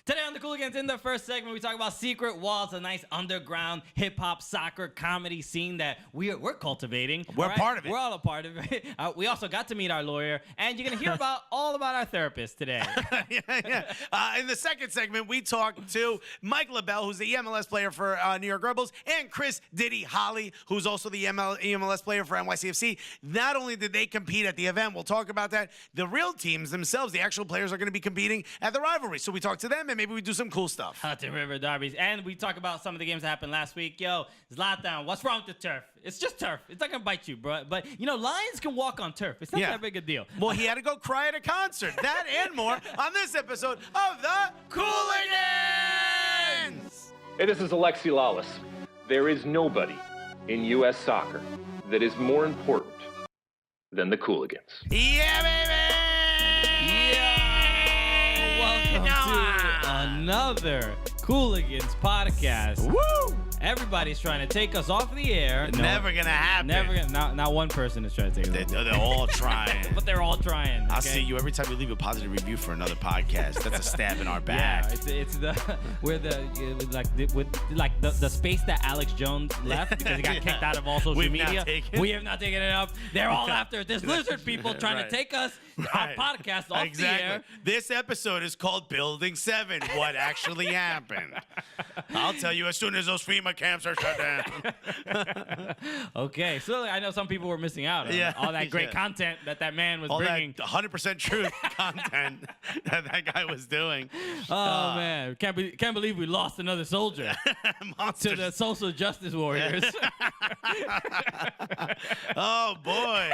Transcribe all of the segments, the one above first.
Today on the Cooligans, in the first segment, we talk about Secret Walls, a nice underground hip-hop soccer comedy scene that we're cultivating. We're part of it. We're all a part of it. We also got to meet our lawyer, and you're going to hear all about our therapist today. In the second segment, we talked to Mike LaBelle, who's the eMLS player for New York Rebels, and Chris Diddy Holly, who's also the eMLS player for NYCFC. Not only did they compete at the event, we'll talk about that, the real teams themselves, the actual players, are going to be competing at the Rivalry. So we talked to them, and maybe we do some cool stuff. Hudson River Derbies. And we talk about some of the games that happened last week. Yo, Zlatan, what's wrong with the turf? It's just turf. It's not going to bite you, bro. But, you know, lions can walk on turf. It's not that big a deal. Well, he had to go cry at a concert. That and more on this episode of the Cooligans! Hey, this is Alexi Lawless. There is nobody in U.S. soccer that is more important than the Cooligans. Yeah, baby! Welcome to another Cooligans podcast. Woo! Everybody's trying to take us off the air. Never gonna happen. Never gonna. Not one person is trying to take us off. They're all trying. But they're all trying. Okay? I'll see you every time you leave a positive review for another podcast. That's a stab in our back. Yeah, it's the space that Alex Jones left because he got kicked out of all social media. We have not taken it up. They're all after it. There's lizard people trying to take us, our podcast, off the air. This episode is called Building 7. What actually happened? I'll tell you as soon as those FEMA camps are shut down. Okay, so I know some people were missing out on all that great content that man was bringing. That 100% truth content that guy was doing. Oh, man. Can't believe we lost another soldier to the social justice warriors. Oh, boy.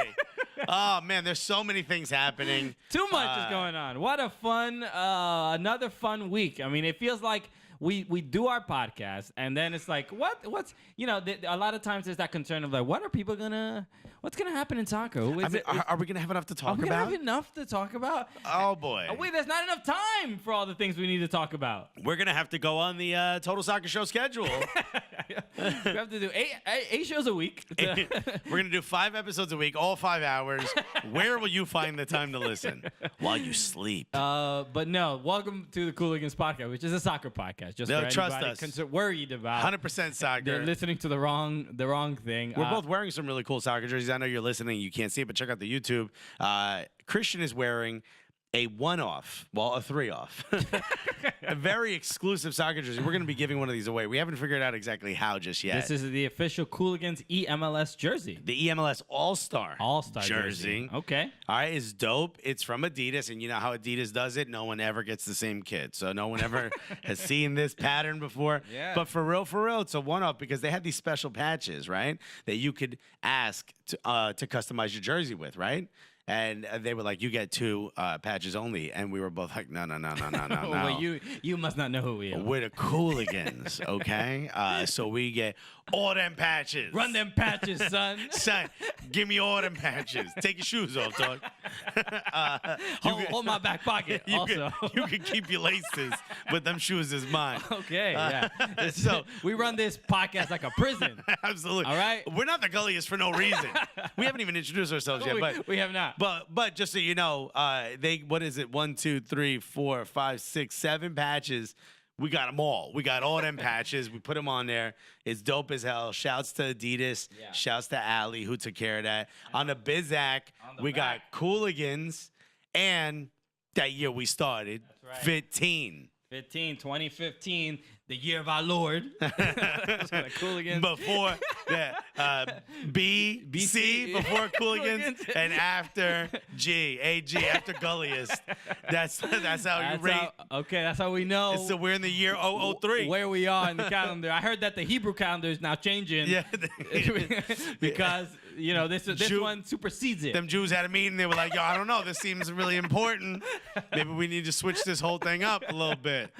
Oh, man, there's so many things happening. Too much is going on. What a fun, another fun week. I mean, it feels like we do our podcast, and then it's like, what's, you know, a lot of times there's that concern of like, what's gonna happen in soccer? Are we gonna have enough to talk about? Are we gonna have enough to talk about? Oh boy! Wait, there's not enough time for all the things we need to talk about. We're gonna have to go on the Total Soccer Show schedule. We have to do eight shows a week. We're gonna do 5 episodes a week, all 5 hours. Where will you find the time to listen? While you sleep. But no, welcome to the Cooligans podcast, which is a soccer podcast. Just for trust anybody us. Worried about 100% soccer. They're listening to the wrong thing. We're both wearing some really cool soccer jerseys. I know you're listening, you can't see it, but check out the YouTube. Christian is wearing a 1-off, well, a 3-off. A very exclusive soccer jersey. We're going to be giving one of these away. We haven't figured out exactly how just yet. This is the official Cooligans eMLS jersey. The eMLS All-Star jersey. Okay. All right, it's dope. It's from Adidas, and you know how Adidas does it? No one ever gets the same kid. So no one ever has seen this pattern before. Yeah. But for real, it's a 1-off because they have these special patches, right, that you could ask to customize your jersey with, right? And they were like, you get 2 patches only. And we were both like, no. Well, you must not know who we are. We're the Cooligans, okay? So we get all them patches. Run them patches, son. Son, give me all them patches. Take your shoes off, dog. Hold my back pocket, also. You can keep your laces, but them shoes is mine. Okay, yeah. So we run this podcast like a prison. Absolutely. All right? We're not the gulliest for no reason. We haven't even introduced ourselves yet. But we have not. But just so you know, what is it? 1, 2, 3, 4, 5, 6, 7 patches. We got them all. We got all them patches. We put them on there. It's dope as hell. Shouts to Adidas. Yeah. Shouts to Ali who took care of that. On the Bizac, we got Cooligans, and that year we started, 2015, the year of our Lord. Cooligans. Before that, BC before Cooligans, and after AG after gulliest. That's how you rate. Okay, that's how we know. So we're in the year 003. Where we are in the calendar. I heard that the Hebrew calendar is now changing. Yeah. Because you know this one supersedes it. Them Jews had a meeting. They were like, yo, I don't know. This seems really important. Maybe we need to switch this whole thing up a little bit.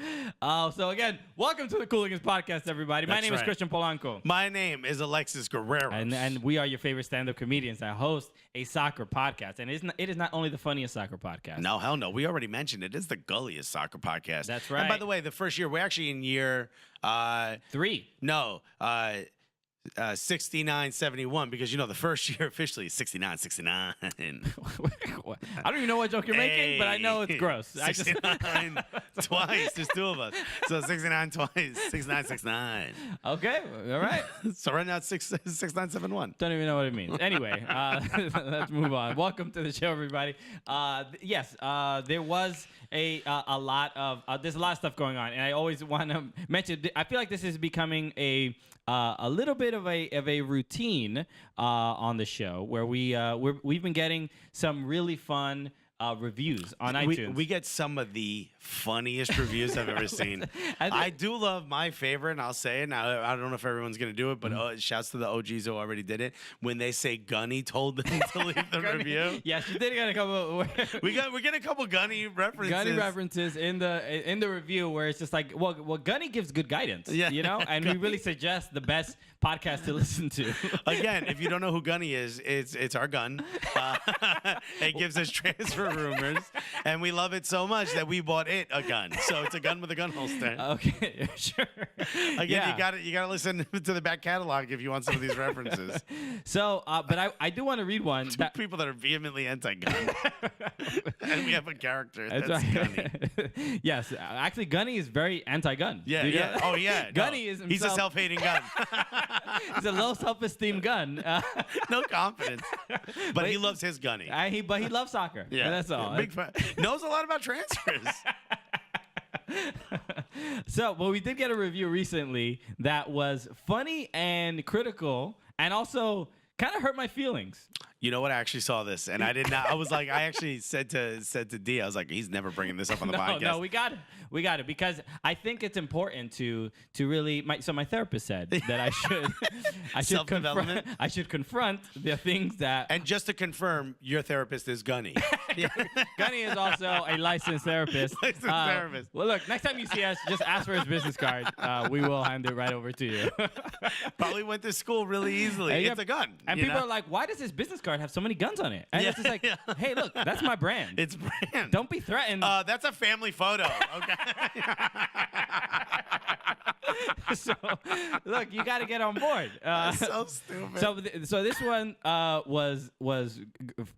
So again, welcome to the Cooligans podcast, everybody. My name is Christian Polanco. My name is Alexis Guerrero. And we are your favorite stand-up comedians that host a soccer podcast. And it is not only the funniest soccer podcast. No, hell no. We already mentioned it. It's the gulliest soccer podcast. That's right. And by the way, the first year, we're actually in year 3. No. 69.71 because the first year officially is 69.69. I don't even know what joke you're making, but I know it's gross. 69 twice. There's two of us, so 69 twice. 69.69. Okay, all right. So right now it's 69.71. Don't even know what it means. Anyway, let's move on. Welcome to the show, everybody. Yes, there was a lot of there's a lot of stuff going on, and I always want to mention. I feel like this is becoming a little bit of a routine on the show where we've been getting some really fun reviews on iTunes. We get some of the funniest reviews I've ever seen. I do love my favorite, and I'll say it now. I don't know if everyone's going to do it, but shouts to the OGs who already did it. When they say Gunny told them to leave the review. Yes, you did get a couple. we get a couple Gunny references. Gunny references in the review where it's just like, well, Gunny gives good guidance, and we really suggest the best podcast to listen to. Again, if you don't know who Gunny is, it's our gun. It gives us transfer rumors, and we love it so much that we bought it a gun. So it's a gun with a gun holster. Okay, sure. Again, you gotta listen to the back catalog if you want some of these references. So, but I do want to read one. People that are vehemently anti-gun, and we have a character that's right. Gunny. Yes, actually, Gunny is very anti-gun. Yeah. Oh yeah. Gunny is himself. He's a self-hating gun. He's a low self-esteem gun. No confidence, but he loves his Gunny. But he loves soccer. Yeah, that's all. Big fan. Knows a lot about transfers. So, well, we did get a review recently that was funny and critical, and also kind of hurt my feelings. You know what? I actually saw this, and I did not. I was like, I actually said to D, I was like, he's never bringing this up on the podcast. No, we got it because I think it's important to really. So my therapist said that I should confront the things that. And just to confirm, your therapist is Gunny. Gunny is also a licensed therapist. Therapist. Well, look, next time you see us, just ask for his business card. We will hand it right over to you. Probably went to school really easily. It's a gun. And people are like, why does his business card have so many guns on it? And it's just like, hey, look, that's my brand. It's brand. Don't be threatened. That's a family photo. Okay. So, look, you got to get on board. That's so stupid. So this one was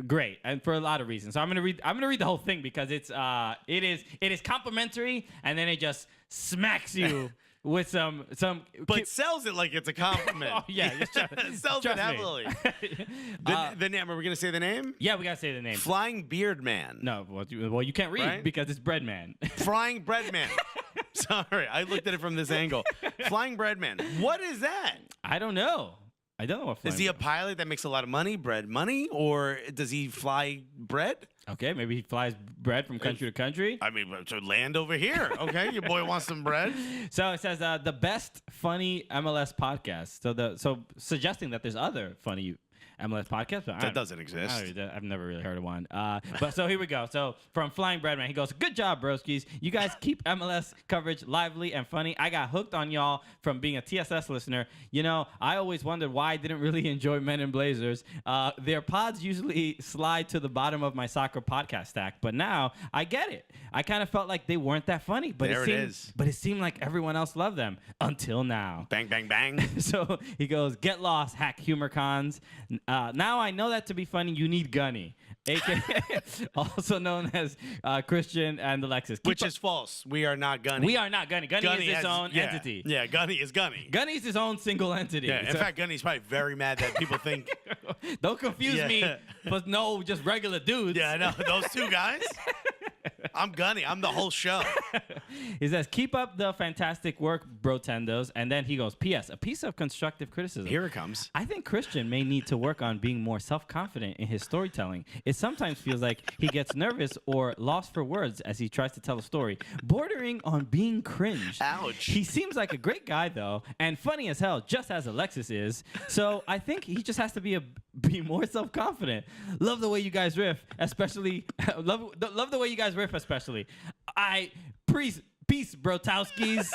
great, and for a lot of reasons. So I'm gonna read the whole thing because it is complimentary, and then it just smacks you with some. But sells it like it's a compliment. Oh yeah, sells it heavily. The name? Are we gonna say the name? Yeah, we gotta say the name. Flying Beard Man. No, well you can't read because it's Bread Man. Flying Bread Man. Sorry, I looked at it from this angle. Flying Bread Man. What is that? I don't know. What is he a pilot that makes a lot of money, bread money, or does he fly bread? Okay, maybe he flies bread from country to country. I mean, to land over here. Okay, your boy wants some bread. So it says the best funny MLS podcast. So suggesting that there's other funny MLS podcast. But that doesn't exist. I've never really heard of one. But so here we go. So from Flying Breadman, he goes, "Good job, broskies. You guys keep MLS coverage lively and funny. I got hooked on y'all from being a TSS listener. I always wondered why I didn't really enjoy Men in Blazers. Their pods usually slide to the bottom of my soccer podcast stack, but now I get it. I kind of felt like they weren't that funny, but it seemed like everyone else loved them until now. Bang, bang, bang. So he goes, get lost, hack humor cons. Now I know that to be funny, you need Gunny, aka also known as Christian and Alexis. Which is false. We are not Gunny. We are not Gunny. Gunny is his own entity. Yeah, Gunny is Gunny. Gunny is his own single entity. Yeah, in fact, Gunny's probably very mad that people think. Don't confuse me, but no, just regular dudes. Yeah, I know. Those two guys. I'm Gunny. I'm the whole show. He says, keep up the fantastic work, Brotendos. And then he goes, P.S. a piece of constructive criticism. Here it comes. I think Christian may need to work on being more self-confident in his storytelling. It sometimes feels like he gets nervous or lost for words as he tries to tell a story, bordering on being cringe. Ouch. He seems like a great guy, though, and funny as hell, just as Alexis is. So I think he just has to be more self-confident. Love the way you guys riff, especially. love the way you guys riff, especially. Peace, Brotowskis.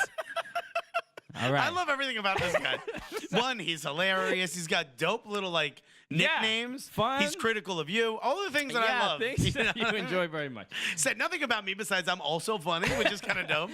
All right. I love everything about this guy. One, he's hilarious. He's got dope little nicknames. fun. He's critical of you. All the things that I love. Things that you enjoy very much. Said nothing about me besides I'm also funny, which is kind of dope.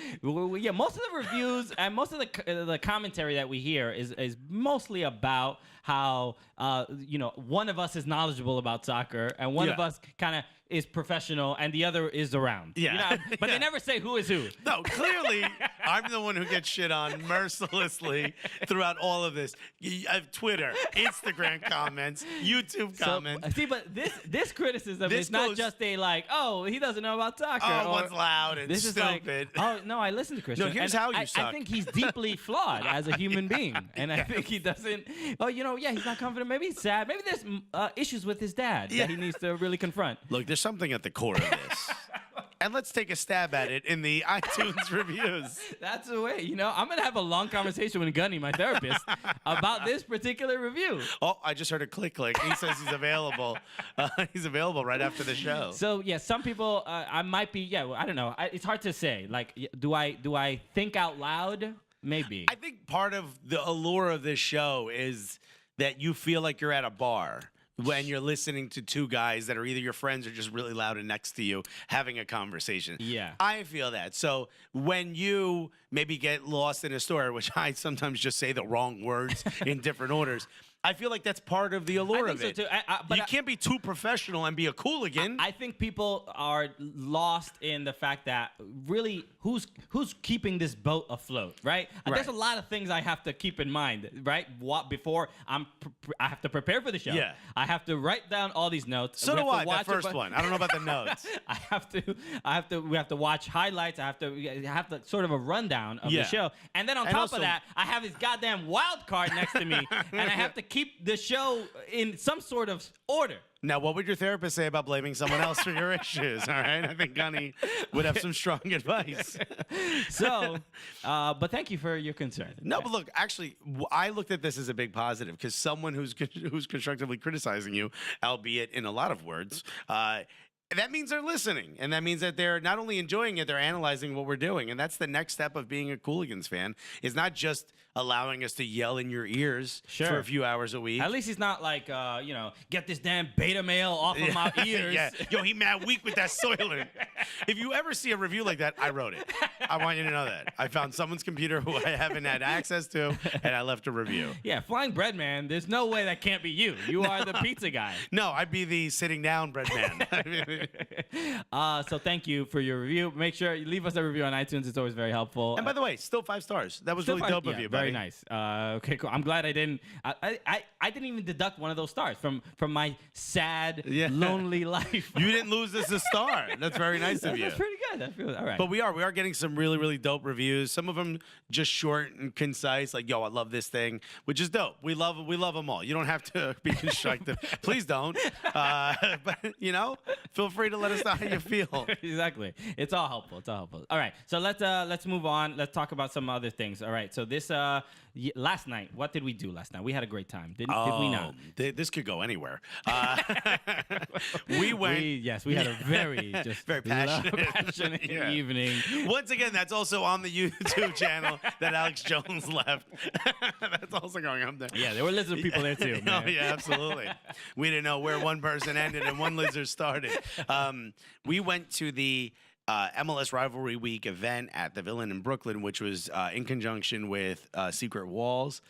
Yeah, most of the reviews and most of the commentary that we hear is mostly about how one of us is knowledgeable about soccer and one of us kind of is professional and the other is around. Yeah. But they never say who is who. No, clearly I'm the one who gets shit on mercilessly throughout all of this. I have Twitter, Instagram comments, YouTube comments. See, but this criticism is not just a like, oh, he doesn't know about soccer. Oh, what's loud and this stupid. Is like, oh, no, I listen to Christian. No, here's how you suck. I think he's deeply flawed as a human being. And I think he doesn't, he's not confident. Maybe he's sad. Maybe there's issues with his dad that he needs to really confront. Look, there's something at the core of this. And let's take a stab at it in the iTunes reviews. That's the way. I'm going to have a long conversation with Gunny, my therapist, about this particular review. Oh, I just heard a click. He says he's available. He's available right after the show. So, yeah, some people, I might be, I don't know. It's hard to say. Like, do I think out loud? Maybe. I think part of the allure of this show is that you feel like you're at a bar when you're listening to two guys that are either your friends or just really loud and next to you having a conversation. Yeah. I feel that. So when you maybe get lost in a story, which I sometimes just say the wrong words in different orders, I feel like that's part of the allure of it. So too. But you can't be too professional and be a Cooligan. I think people are lost in the fact that really who's keeping this boat afloat, right? There's a lot of things I have to keep in mind, right? Before I have to prepare for the show. Yeah. I have to write down all these notes. So do I. That first one. I don't know about the notes. We have to watch highlights. I have to sort of a rundown of the show, and then on top of that, I have this goddamn wild card next to me, and I have to keep the show in some sort of order. Now, what would your therapist say about blaming someone else for your issues? All right, I think Gunny would have some strong advice. So, but thank you for your concern. No, but look, actually, I looked at this as a big positive because someone who's constructively criticizing you, albeit in a lot of words, that means they're listening, and that means that they're not only enjoying it, they're analyzing what we're doing, and that's the next step of being a Cooligans fan. Is not just allowing us to yell in your ears for a few hours a week. At least he's not like, get this damn beta male off of my ears. Yeah. Yo, he mad weak with that soiling. If you ever see a review like that, I wrote it. I want you to know that. I found someone's computer who I haven't had access to, and I left a review. Yeah, Flying Bread Man, there's no way that can't be you. You are the pizza guy. No, I'd be the sitting down bread man. So thank you for your review. Make sure you leave us a review on iTunes. It's always very helpful. And by the way, still 5 stars. That was really dope of you, buddy. Very nice. Okay, cool. I'm glad I didn't. I didn't even deduct one of those stars from my sad, lonely life. You didn't lose us a star. That's very nice of you. That's pretty good. I feel all right. But we are getting some really, really dope reviews. Some of them just short and concise, like, yo, I love this thing, which is dope. We love them all. You don't have to be constructive. Please don't. But feel free to let us know how you feel. Exactly. It's all helpful. All right. So let's move on. Let's talk about some other things. All right. So this last night, what did we do last night? We had a great time. Did we not? This could go anywhere. We went. We had a very passionate yeah. evening. Once again, that's also on the YouTube channel that Alex Jones left. That's also going up there. Yeah, there were lizard people there too, man. Oh, yeah, absolutely. We didn't know where one person ended and one lizard started. We went to the MLS Rivalry Week event at the Villain in Brooklyn, which was in conjunction with Secret Walls.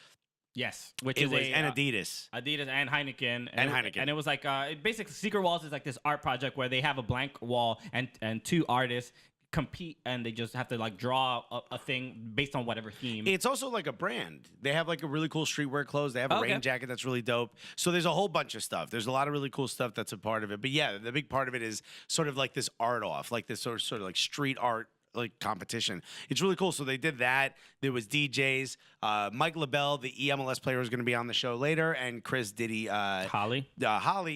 Yes, and Adidas. Adidas and Heineken. Heineken. And it was like, basically, Secret Walls is like this art project where they have a blank wall and two artists compete and they just have to like draw a thing based on whatever theme. It's also like a brand. They have like a really cool streetwear clothes. They have a rain jacket that's really dope. So there's a whole bunch of stuff. There's a lot of really cool stuff that's a part of it. But yeah, the big part of it is sort of like this art off, like this sort of like street art like competition. It's really cool. So they did that. There was DJs. Mike LaBelle, the eMLS player, is going to be on the show later, and Chris Diddy Holly,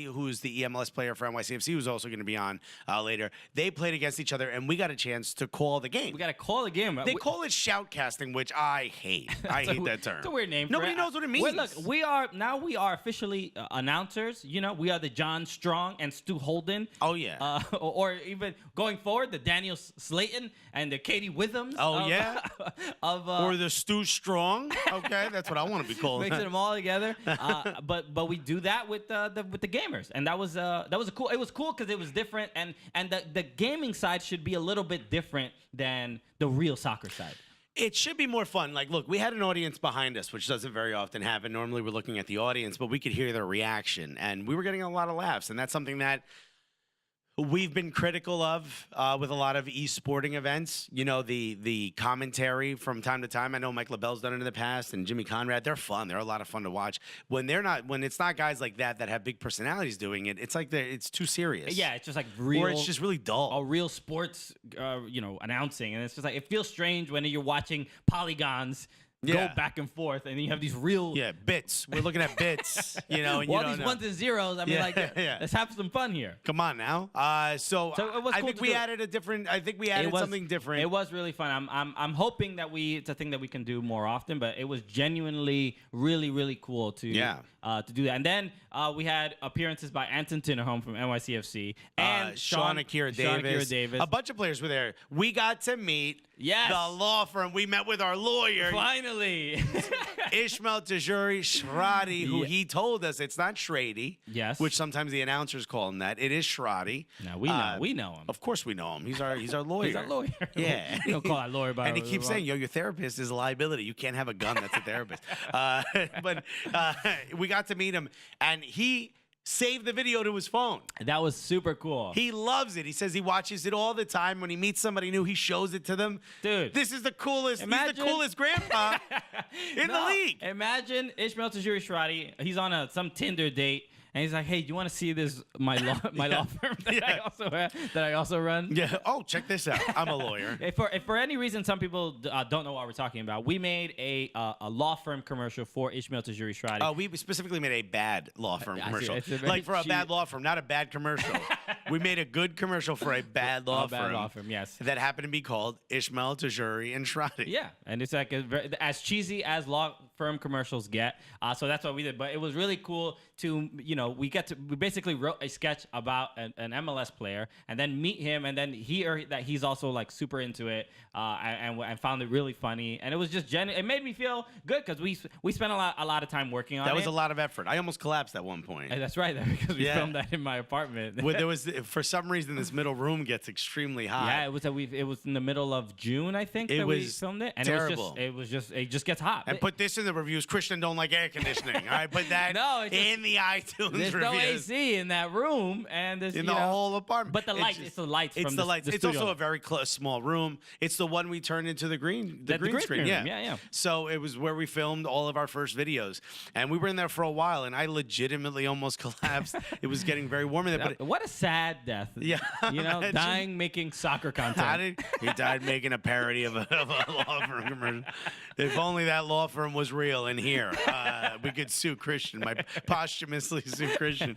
who's the eMLS player for NYCFC, who's also going to be on later. They played against each other, and we got a chance to call the game. We got to call the game. They call it shoutcasting, which I hate. I hate that term. It's a weird name. Nobody knows what it means. Look, we are officially announcers. We are the John Strong and Stu Holden. Oh yeah. Or even going forward, the Daniel Slayton and the Katie Withams. Oh, yeah? Or of the Stu Strong. Okay, that's what I want to be called. mixing them all together. But we do that with the gamers, and that was a cool. It was cool because it was different, and the gaming side should be a little bit different than the real soccer side. It should be more fun. Like, look, we had an audience behind us, which doesn't very often happen. Normally, we're looking at the audience, but we could hear their reaction, and we were getting a lot of laughs, and that's something that we've been critical of with a lot of e-sporting events. You know, the commentary from time to time. I know Mike LaBelle's done it in the past, and Jimmy Conrad. They're fun. They're a lot of fun to watch. When it's not guys like that have big personalities doing it, it's like it's too serious. Yeah, it's just like real. Or it's just really dull. A real sports, announcing, and it's just like it feels strange when you're watching polygons. Go back and forth, and you have these real bits. We're looking at bits, and all you these don't know. ones and zeros. I mean, let's have some fun here. Come on now. So it was I cool think we added something different. It was really fun. I'm hoping that it's a thing that we can do more often, but it was genuinely really, really cool to do that. And then we had appearances by Anton Tinnerholm from NYCFC and Sean Akira Davis. A bunch of players were there. We got to meet the law firm. We met with our lawyer. Finally. Ishmael Tajuri Shradi, who he told us it's not Shrady. Yes. Which sometimes the announcers call him that. It is Shradi. No, we know him. Of course we know him. He's our lawyer. He's our lawyer. Yeah. You don't call that lawyer by and he keeps saying, your therapist is a liability. You can't have a gun that's a therapist. But we got to meet him, and he saved the video to his phone. That was super cool. He loves it. He says he watches it all the time. When he meets somebody new, he shows it to them. Dude, this is the coolest. He's the coolest grandpa in the league. Imagine Ishmael Tajuri Shradi. He's on some Tinder date. And he's like, "Hey, do you want to see this my law firm that I also run?" Yeah. Oh, check this out. I'm a lawyer. If for any reason some people don't know what we're talking about, we made a law firm commercial for Ishmael Tajuri Shradi. We specifically made a bad law firm commercial, like for a bad law firm, not a bad commercial. We made a good commercial for a bad law firm. Bad law firm, yes. That happened to be called Ishmael Tajuri and Shradi. Yeah, and it's like as cheesy as law firm commercials get. So that's what we did. But it was really cool to we basically wrote a sketch about an MLS player and then meet him, and then that he's also like super into it, and found it really funny, and it was just it made me feel good because we spent a lot of time working on it. That was a lot of effort. I almost collapsed at one point. And that's right, because we filmed that in my apartment. There was, for some reason, this middle room gets extremely hot. Yeah, it was in the middle of June, I think, that we filmed it, and terrible. it just gets hot. And put this in the reviews: Christian don't like air conditioning. All right, put that in the iTunes There's reviews. No AC in that room, and there's in the whole apartment. But it's the lights. It's from the lights. The it's also a very small room. It's the one we turned into the green screen. Room. Yeah. So it was where we filmed all of our first videos, and we were in there for a while, and I legitimately almost collapsed. It was getting very warm in there. But what a sad death. Yeah. Dying making soccer content. He died making a parody of a law firm commercial. If only that law firm was real in here, we could sue Christian. Posthumously sue Christian.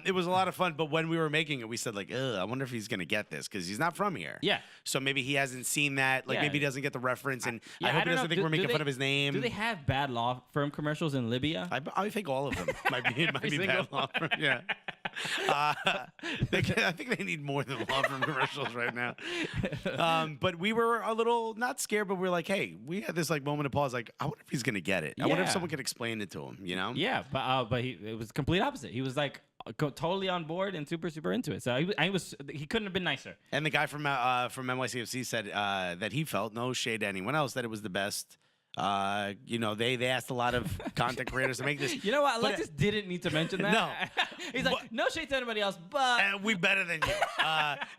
It was a lot of fun, but when we were making it, we said like, I wonder if he's gonna get this because he's not from here. Yeah. So maybe he hasn't seen that. Like maybe he doesn't get the reference, and I hope he doesn't think we're making fun of his name. Do they have bad law firm commercials in Libya? I think all of them might be bad law firm. Yeah. I think they need more than law firm commercials right now. But we were a little not scared, but we were like, hey, we had this like moment of pause. Like, I wonder if he's gonna get it. I wonder if someone could explain it to him. Yeah, but it was complete opposite. He was like totally on board and super into it. So he couldn't have been nicer. And the guy from NYCFC said that he felt, no shade to anyone else, that it was the best. They asked a lot of content creators to make this. You know what? Alexis didn't need to mention that. No. He's like, no shade to anybody else, but we better than you.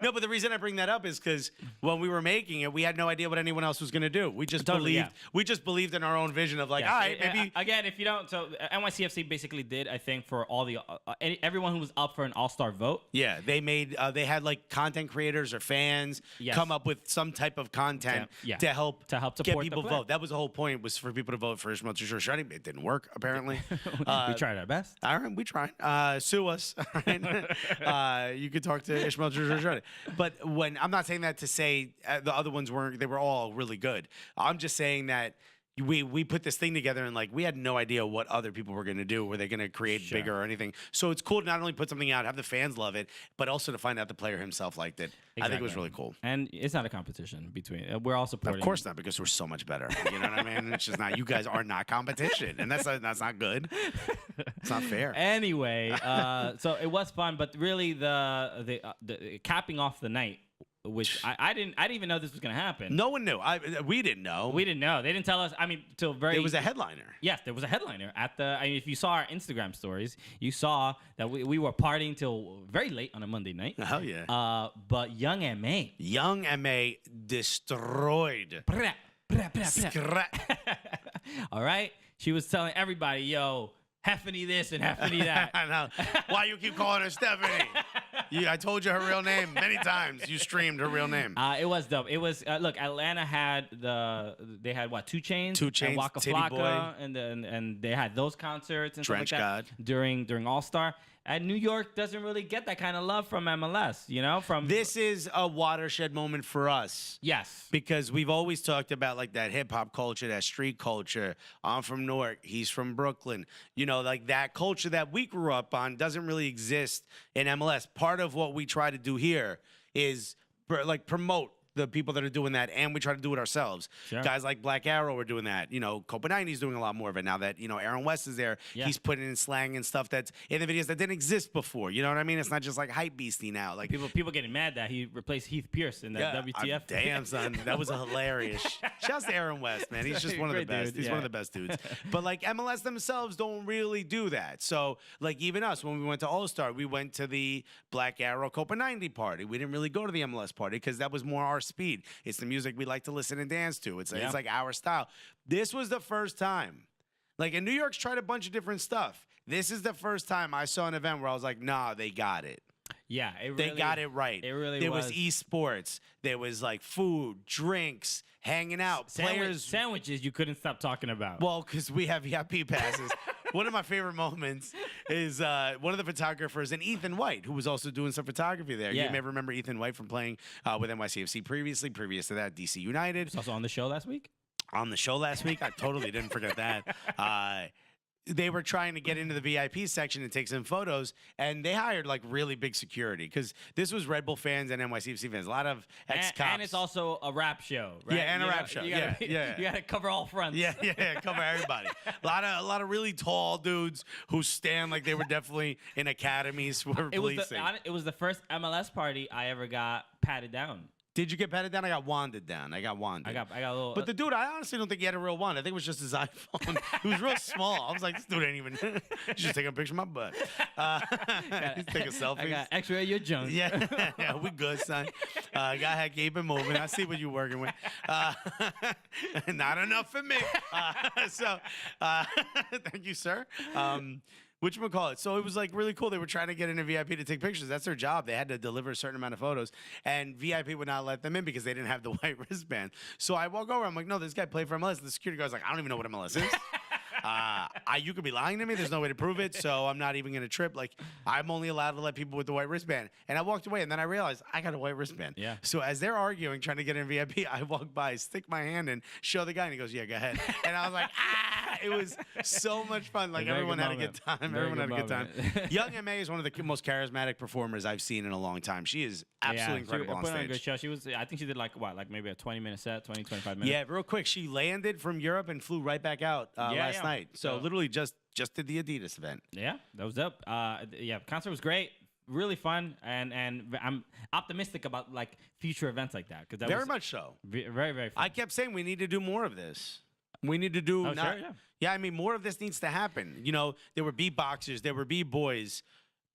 No, but the reason I bring that up is because when we were making it, we had no idea what anyone else was going to do. We just believed in our own vision of like, all right, maybe. Again, if you don't, so NYCFC basically did, I think, for all the everyone who was up for an all-star vote. Yeah, they had like content creators or fans come up with some type of content to help support get people the vote. That was the whole point, was for people to vote for Ishmael Tajuri. It didn't work, apparently. We tried our best. All right, we tried. Sue us. All right? You could talk to Ishmael Tajuri. But I'm not saying that to say the other ones weren't. They were all really good. I'm just saying that we put this thing together and like we had no idea what other people were going to do. Were they going to create bigger or anything? So it's cool to not only put something out, have the fans love it, but also to find out the player himself liked it. Exactly. I think it was really cool. And it's not a competition between. We're all supporting. Of course not, because we're so much better. You know what I mean? It's just not. You guys are not competition, and that's not good. It's not fair. Anyway, so it was fun, but really the capping off the night, which I didn't even know this was gonna happen. No one knew. We didn't know. We didn't know. They didn't tell us. I mean, till very. There was a headliner. Yes, there was a headliner at the. I mean, if you saw our Instagram stories, you saw that we were partying till very late on a Monday night. Oh yeah. But Young MA destroyed. All right, she was telling everybody, "Yo, Heffany this and Heffany that." I know. Why you keep calling her Stephanie? I told you her real name many times. You streamed her real name. It was dope. It was look. Atlanta had they had what 2 Chainz, 2 Chainz, and Waka Titty Flocka, Boy. and they had those concerts and Trench stuff like that during All Star. And New York doesn't really get that kind of love from MLS, you know. This is a watershed moment for us. Yes, because we've always talked about like that hip hop culture, that street culture. I'm from Newark, he's from Brooklyn. You know, like that culture that we grew up on doesn't really exist in MLS. Part of what we try to do here is like promote the people that are doing that, and we try to do it ourselves. Sure. Guys like Black Arrow are doing that. You know, Copa 90's doing a lot more of it now that, you know, Aaron West is there. Yeah. He's putting in slang and stuff that's in the videos that didn't exist before. You know what I mean? It's not just like hype beastie now. Like people getting mad that he replaced Heath Pierce in that WTF. Damn, son. That was hilarious. Shouts to Aaron West, man. He's just one of the best. Dude, He's one of the best dudes. But like MLS themselves don't really do that. So like even us, when we went to All-Star, we went to the Black Arrow Copa 90 party. We didn't really go to the MLS party because that was more our speed. It's the music we like to listen and dance to. It's like our style. This was the first time. Like, in New York's tried a bunch of different stuff. This is the first time I saw an event where I was like, nah, they got it. Yeah, they got it right. It really there was esports. There was like food, drinks, hanging out, players, sandwiches. You couldn't stop talking about. Well, because we have VIP passes. One of my favorite moments is one of the photographers, and Ethan White, who was also doing some photography there. Yeah. You may remember Ethan White from playing with NYCFC previously. Previous to that, DC United. He was also on the show last week. On the show last week, I totally didn't forget that. They were trying to get into the VIP section and take some photos, and they hired like really big security because this was Red Bull fans and NYCFC fans. A lot of ex-cops. And it's also a rap show, right? Yeah, and a rap show. You gotta cover all fronts. Yeah, cover everybody. A lot of really tall dudes who stand like they were definitely in academies for policing. It was the first MLS party I ever got patted down. Did you get patted down? I got wanded down. I got a little. But the dude, I honestly don't think he had a real wand. I think it was just his iPhone. It was real small. I was like, this dude ain't even. He's just taking a picture of my butt. He's taking selfies. I got X-ray of your junk. Yeah, we good, son. Guy had keep it moving. I see what you're working with. Not enough for me. Thank you, sir. Whatchamacallit. So it was like really cool. They were trying to get into VIP to take pictures. That's their job. They had to deliver a certain amount of photos, and VIP would not let them in because they didn't have the white wristband. So I walk over. I'm like, no, this guy played for MLS. The security guard's like, I don't even know what MLS is. You could be lying to me. There's no way to prove it, so I'm not even going to trip. Like, I'm only allowed to let people with the white wristband. And I walked away, and then I realized I got a white wristband. Yeah. So as they're arguing, trying to get in VIP, I walk by, stick my hand in, show the guy, and he goes, yeah, go ahead. And I was like, it was so much fun. Like, everyone had a good time. Everyone had a good time. Young MA is one of the most charismatic performers I've seen in a long time. She is absolutely incredible on stage. stage. A good show. She was, I think she did like maybe a 20-minute set, 25 minutes. Yeah, real quick. She landed from Europe and flew right back out last night. So literally just did the Adidas event. Yeah, that was dope. Concert was great. Really fun, and I'm optimistic about like future events like that because very much so. Very, very fun. I kept saying we need to do more of this. We need to do I mean, more of this needs to happen. You know, there were beatboxers, there were b-boys.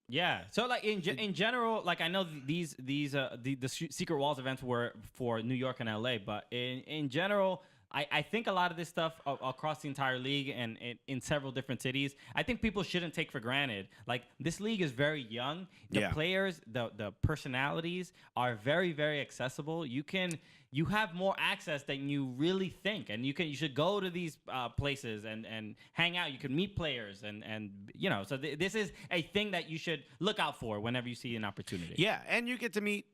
Yeah. So like in general, like I know the Secret Walls events were for New York and LA, but in general, I think a lot of this stuff across the entire league and in several different cities, I think people shouldn't take for granted. Like, this league is very young. The players, the personalities are very, very accessible. You can you have more access than you really think, and you should go to these places and hang out. You can meet players, and so this is a thing that you should look out for whenever you see an opportunity. Yeah, and you get to meet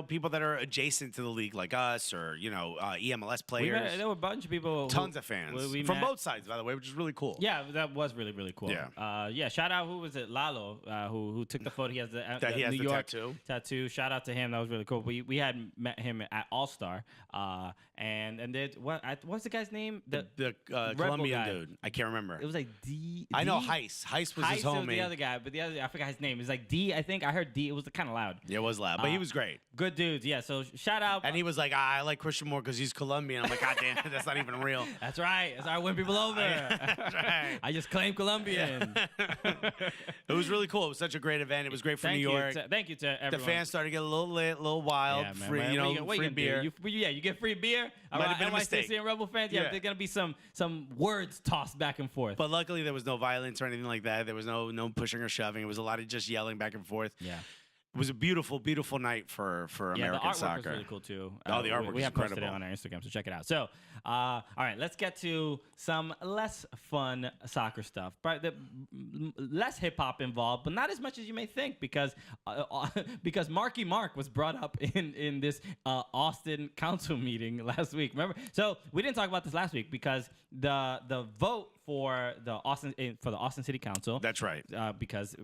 people that are adjacent to the league, like us, or eMLS players. There were a bunch of people, tons of fans from both sides, by the way, which is really cool. Yeah, that was really, really cool. Yeah. Shout out, who was it? Lalo, who took the photo. He has the New York tattoo. Shout out to him. That was really cool. We had met him at All Star, and what's the guy's name? The Colombian dude. I can't remember. It was like D. I know Heist. Heist was his homie. Was the other guy, but I forgot his name. It was like D. I think I heard D. It was kind of loud. Yeah, it was loud, but he was great. Good dudes. Yeah. So shout out. And he was like, I like Christian more because he's Colombian. I'm like, God damn, that's not even real. That's right. That's how I win people over. That's right. I just claim Colombian. It was really cool. It was such a great event. It was great for New York. Thank you to everyone. The fans started to get a little lit, a little wild. Yeah, man, free, free beer. You get free beer. Might have been a mistake. NYCFC and Rebel fans. Yeah, there's gonna be some words tossed back and forth. But luckily, there was no violence or anything like that. There was no pushing or shoving. It was a lot of just yelling back and forth. Yeah. It was a beautiful, beautiful night for American soccer. The artwork was really cool too. The artwork was we have posted incredible. it on our Instagram, so check it out. So, all right, let's get to some less fun soccer stuff. But less hip hop involved, but not as much as you may think, because Marky Mark was brought up in this Austin council meeting last week. Remember? So we didn't talk about this last week because the vote for the Austin City Council. That's right. Because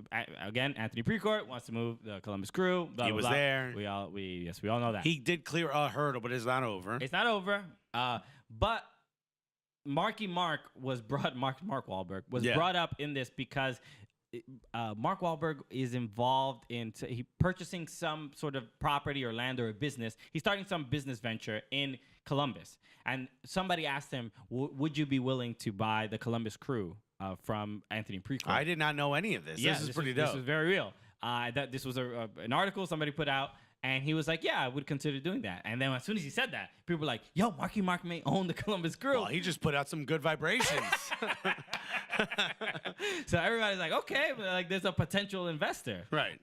again, Anthony Precourt wants to move the Columbus Crew. Blah, he blah, was blah. there. We all know that. He did clear a hurdle, but it's not over. It's not over. But Mark Wahlberg was brought up in this because Mark Wahlberg is involved in purchasing some sort of property or land or a business. He's starting some business venture in Columbus. And somebody asked him, would you be willing to buy the Columbus Crew from Anthony Precourt? I did not know any of this. Yeah, this is pretty dope. This was very real. This was an article somebody put out, and he was like, yeah, I would consider doing that. And then as soon as he said that, people were like, yo, Marky Mark may own the Columbus Crew. Well, he just put out some good vibrations. So everybody's like, okay, like there's a potential investor. Right.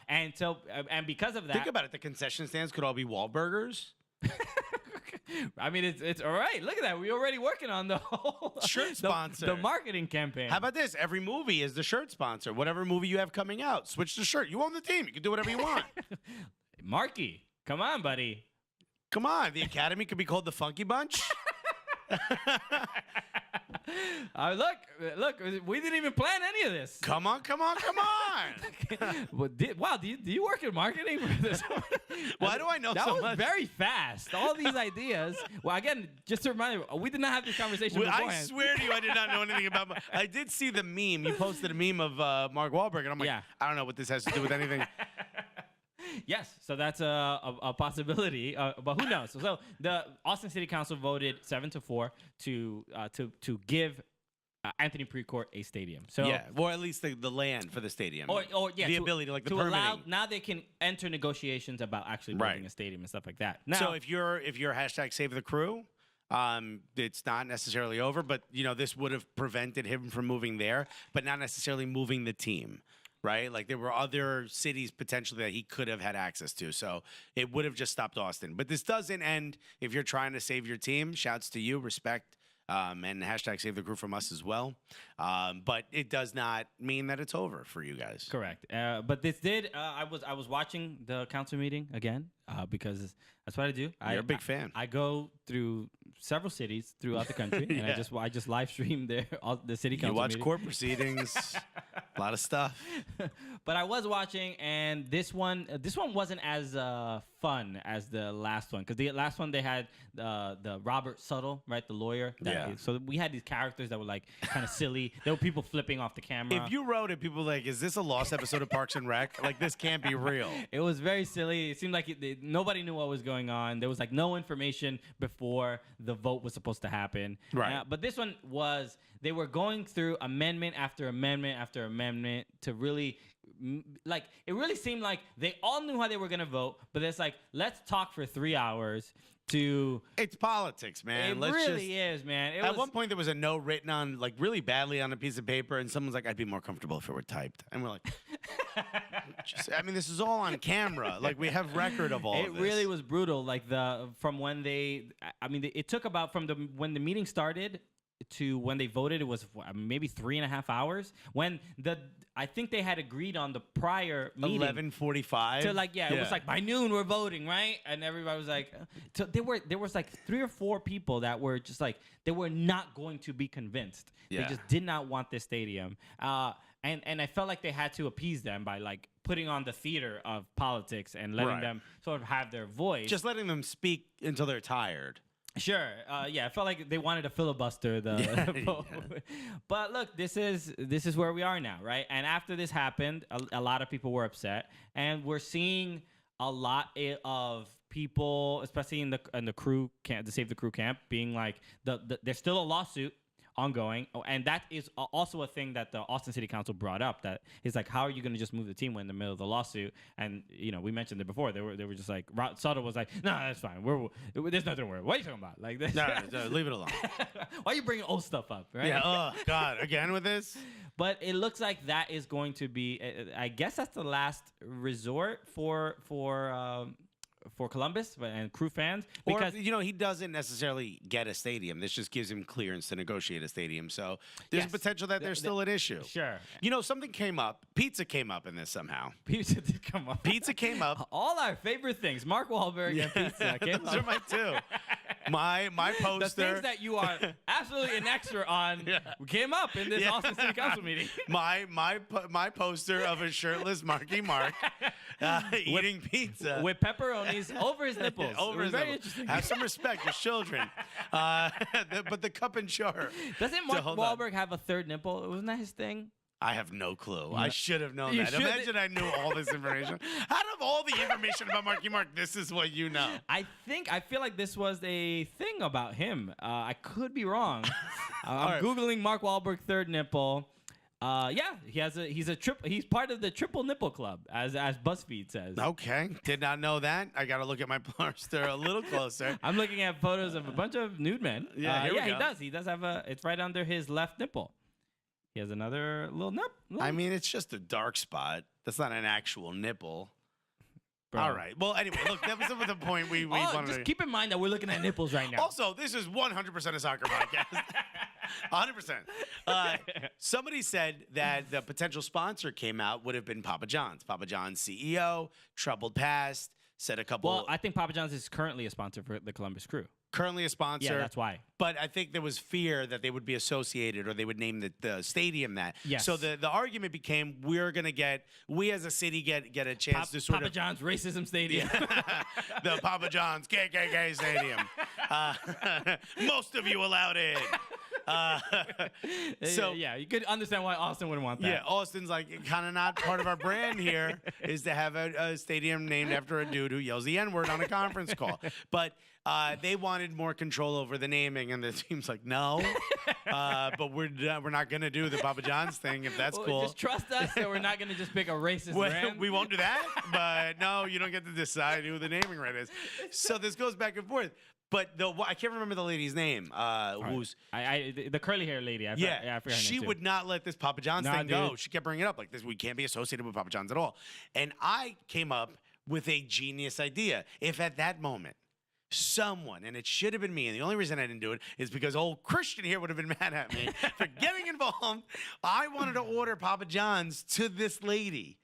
And because of that. Think about it. The concession stands could all be Wahlburgers. I mean, it's all right. Look at that. We're already working on the whole shirt sponsor. The marketing campaign. How about this? Every movie is the shirt sponsor. Whatever movie you have coming out, switch the shirt. You own the team. You can do whatever you want. Marky, come on, buddy. Come on. The Academy could be called the Funky Bunch. Look, we didn't even plan any of this. Come on. Well, do you work in marketing for this? Why do I know that so was much? Very fast. All these ideas. Well, again, just to remind you, we did not have this conversation beforehand. I swear to you, I did not know anything about. I did see the meme. You posted a meme of Mark Wahlberg, and I'm like, I don't know what this has to do with anything. Yes, so that's a possibility, but who knows? So the Austin City Council voted 7-4 to give Anthony Precourt a stadium. So or at least the land for the stadium, or the ability to the permitting. Allow, now they can enter negotiations about actually building a stadium and stuff like that. Now, so if you're hashtag Save the Crew, it's not necessarily over, but this would have prevented him from moving there, but not necessarily moving the team. Right? Like there were other cities potentially that he could have had access to. So it would have just stopped Austin. But this doesn't end if you're trying to save your team. Shouts to you, respect, and hashtag Save the Crew from us as well. But it does not mean that it's over for you guys. Correct. But this did, I was watching the council meeting again because that's what I do. You're a big fan. I go through several cities throughout the country, and I just live stream the city council. You watch meeting. court proceedings, a lot of stuff. But I was watching, and this one wasn't as fun as the last one, because the last one they had the Robert Suttle, right, the lawyer. So we had these characters that were like kind of silly. There were people flipping off the camera. If you wrote it, people were like, is this a lost episode of Parks and Rec? Like, this can't be real. It was very silly. It seemed like nobody knew what was going on. There was like no information before the vote was supposed to happen. Right. But this one was, they were going through amendment after amendment after amendment to really, like, it really seemed like they all knew how they were going to vote, but it's like, let's talk for 3 hours. It's politics, man. It really is, man. At one point, there was a note written on, like, really badly on a piece of paper, and someone's like, I'd be more comfortable if it were typed. And we're like, I mean, this is all on camera. Like, we have record of all It of this. really was brutal. Like from when it took about when the meeting started to when they voted, it was maybe 3.5 hours. I think they had agreed on the prior meeting 11:45. to it was like by noon we're voting, right? And everybody was like, so there was like 3 or 4 people that were just like they were not going to be convinced. Yeah. They just did not want this stadium. And I felt like they had to appease them by like putting on the theater of politics and letting them sort of have their voice. Just letting them speak until they're tired. Sure. I felt like they wanted to filibuster the vote. But look, this is where we are now, right? And after this happened, a lot of people were upset, and we're seeing a lot of people, especially in the crew camp, the Save the Crew camp, being like there's still a lawsuit ongoing, and that is also a thing that the Austin City Council brought up. That is like, how are you going to just move the team when in the middle of the lawsuit? And we mentioned it before. They were just like, Soto was like, no, that's fine. There's nothing to worry. What are you talking about? Like this? No, leave it alone. Why are you bringing old stuff up? Right? Yeah. Oh God, again with this. But it looks like that is going to be. I guess that's the last resort for Columbus and crew fans, because he doesn't necessarily get a stadium. This just gives him clearance to negotiate a stadium. So there's potential that there's still an issue. Sure. Something came up. Pizza came up in this somehow. Pizza did come up. Pizza came up. All our favorite things, Mark Wahlberg and pizza came Those up. are my two. My poster. The things that you are absolutely an expert on came up in this Austin City Council meeting. My poster of a shirtless Marky Mark eating pizza with pepperonis over his nipples. Over his very nipples. interesting. Have some respect, your children. But the cup and jar. Doesn't Mark Wahlberg have a third nipple? Wasn't that his thing? I have no clue. I should have known You that. should. Imagine I knew all this information. Out of all the information about Marky Mark, this is what you know. I feel like this was a thing about him. I could be wrong. I'm Googling Mark Wahlberg third nipple. He's part of the triple nipple club, as BuzzFeed says. Okay, did not know that. I got to look at my poster a little closer. I'm looking at photos of a bunch of nude men. Here we go. He does. He does have it's right under his left nipple. He has another little nip. I mean, it's just a dark spot. That's not an actual nipple. Bro. All right. Well, anyway, look, that was the point we wanted just to... keep in mind that we're looking at nipples right now. Also, this is 100% a soccer podcast. 100%. Somebody said that the potential sponsor came out would have been Papa John's. Papa John's CEO, troubled past, said a couple... Well, I think Papa John's is currently a sponsor for the Columbus Crew. Currently a sponsor. Yeah, that's why. But I think there was fear that they would be associated or they would name the stadium that. Yes. So the argument became we as a city get a chance to sort Papa of... John's Racism Stadium. the Papa John's KKK Stadium. Most of you allowed in. So you could understand why Austin wouldn't want that. Yeah, Austin's like kind of not part of our brand here is to have a stadium named after a dude who yells the N-word on a conference call. But they wanted more control over the naming, and the team's like, no, but we're not gonna do the Papa John's thing if that's cool. Just trust us, and we're not gonna just pick a racist brand. We won't do that, but no, you don't get to decide who the naming right is. So this goes back and forth. But I can't remember the lady's name. Who's the curly hair lady? I forgot her name she too. would not let this Papa John's thing go. She kept bringing it up like this. We can't be associated with Papa John's at all. And I came up with a genius idea. If at that moment someone, and it should have been me, and the only reason I didn't do it is because old Christian here would have been mad at me for getting involved. I wanted to order Papa John's to this lady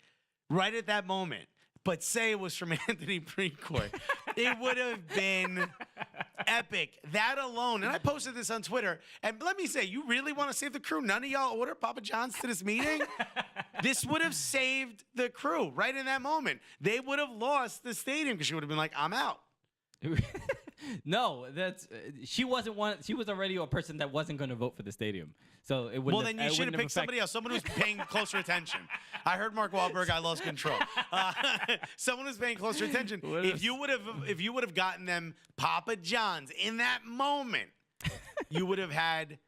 right at that moment, but say it was from Anthony Precourt. It would have been epic. That alone, and I posted this on Twitter, and let me say, you really want to save the crew? None of y'all order Papa John's to this meeting? This would have saved the crew right in that moment. They would have lost the stadium because she would have been like, I'm out. No, that's she wasn't one. She was already a person that wasn't going to vote for the stadium. So it wouldn't. Well, then you should have picked somebody else, someone who's paying closer attention. I heard Mark Wahlberg. I lost control. Someone who's paying closer attention. If you would have gotten them Papa John's in that moment, you would have had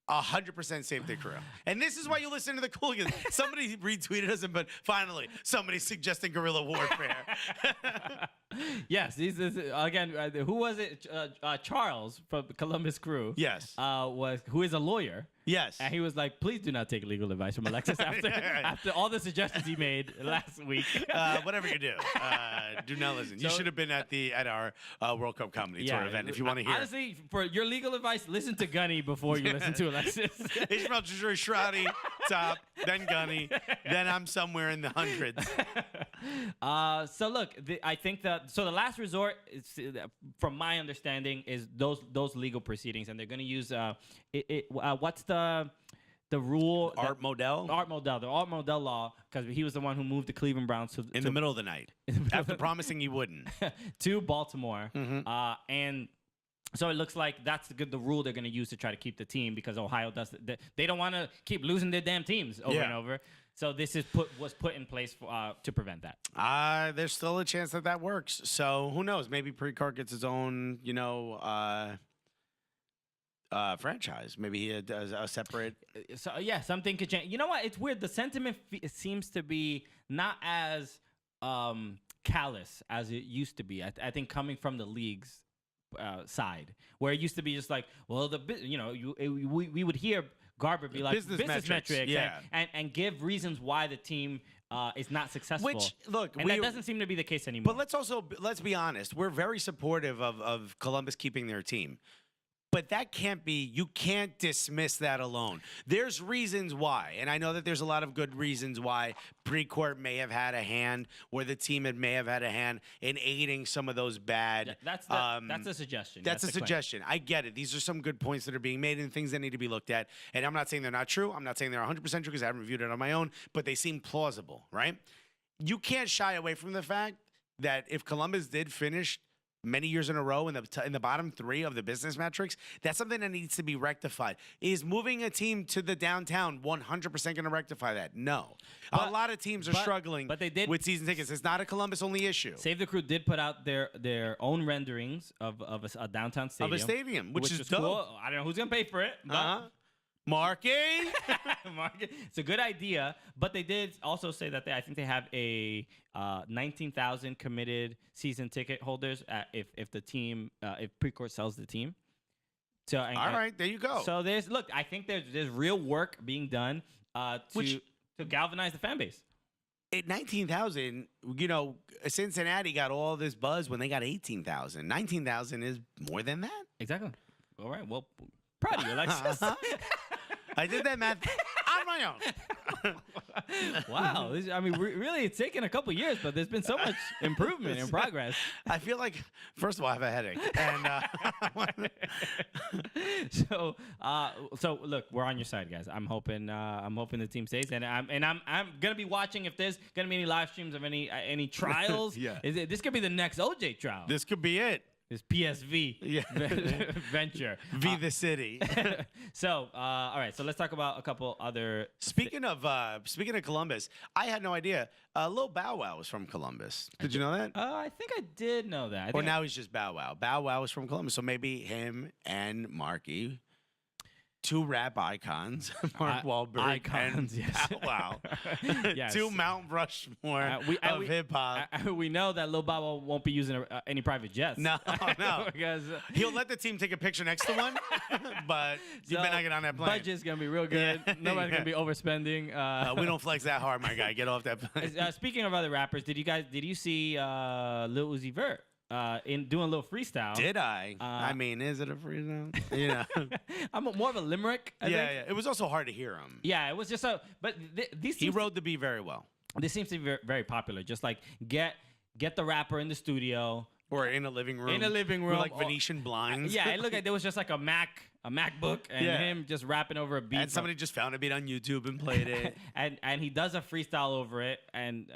100% saved the crew. And this is why you listen to the Cooligans. Somebody retweeted us, but finally, somebody's suggesting guerrilla warfare. Yes, again. Who was it? Charles from Columbus Crew. Yes. Who is a lawyer. Yes. And he was like, please do not take legal advice from Alexis after all the suggestions he made last week. Whatever you do, do not listen. You So- should have been at our World Cup comedy tour event if you want to hear. Honestly, for your legal advice, listen to Gunny before you listen to Alexis. Ishmael Shroudy, top, then Gunny, then I'm somewhere in the hundreds. So look, I think the last resort, is, from my understanding, is those legal proceedings, and they're going to use what's the rule? Art Modell? The Art Modell law, because he was the one who moved the Cleveland Browns In the middle of the night, after promising he wouldn't. to Baltimore, and so it looks like that's the rule they're going to use to try to keep the team, because Ohio they don't want to keep losing their damn teams over and over. So this was put in place to prevent that. There's still a chance that works. So who knows? Maybe Precourt gets his own, franchise. Maybe he does a separate. So yeah, something could change. You know what? It's weird. The sentiment seems to be not as callous as it used to be. I think coming from the league's side, where it used to be just like, well, we would hear Garber be like business metrics and give reasons why the team is not successful. Which, look, and that doesn't seem to be the case anymore. But let's be honest. We're very supportive of Columbus keeping their team. But that can't be, you can't dismiss that alone. There's reasons why, and I know that there's a lot of good reasons why Precourt may have had a hand, or the team may have had a hand in aiding some of those bad. That's a suggestion. That's a suggestion. I get it. These are some good points that are being made and things that need to be looked at. And I'm not saying they're not true. I'm not saying they're 100% true because I haven't reviewed it on my own, but they seem plausible, right? You can't shy away from the fact that if Columbus did finish many years in a row in the bottom three of the business metrics, that's something that needs to be rectified. Is moving a team to the downtown 100% going to rectify that? No. A lot of teams are struggling with season tickets. It's not a Columbus-only issue. Save the Crew did put out their own renderings of a downtown stadium. Of a stadium, which is dope. Cool. I don't know who's going to pay for it. Marky? It's a good idea, but they did also say that I think they have a 19,000 committed season ticket holders if the team if Precourt sells the team. So all right, there you go. So I think there's real work being done to galvanize the fan base. At 19,000, Cincinnati got all this buzz when they got 18,000. 19,000 is more than that. Exactly. All right. Well, proud of you, Alexis. I did that math on my own. Wow. Really, it's taken a couple years, but there's been so much improvement and progress. I feel like, first of all, I have a headache. And so look, we're on your side, guys. I'm hoping the team stays, and I'm gonna be watching if there's gonna be any live streams of any trials. Yeah. This could be the next OJ trial. This could be it. This PSV venture. The city. So, all right. So let's talk about a couple other. Speaking of Columbus, I had no idea. Lil Bow Wow was from Columbus. Did you know that? I think I did know that. Or now he's just Bow Wow. Bow Wow is from Columbus, so maybe him and Marky. Two rap icons, Mark Wahlberg icons, and yes. Bow Wow. Yes. Two Mount Rushmore of hip-hop. We know that Lil Bow Wow won't be using any private jets. No. Because he'll let the team take a picture next to one, but you better not get on that plane. Budget's going to be real good. Yeah. Nobody's going to be overspending. We don't flex that hard, my guy. Get off that plane. Speaking of other rappers, did you see Lil Uzi Vert? In doing a little freestyle. Did I? Is it a freestyle? I'm more of a limerick. I think. It was also hard to hear him. Yeah, it was just so. But he rode the beat very well. This seems to be very, very popular. Just like get the rapper in the studio or in a living room. With like Venetian blinds. Yeah, it looked like there was just like a MacBook and him just rapping over a beat. And somebody just found a beat on YouTube and played it. and he does a freestyle over it. And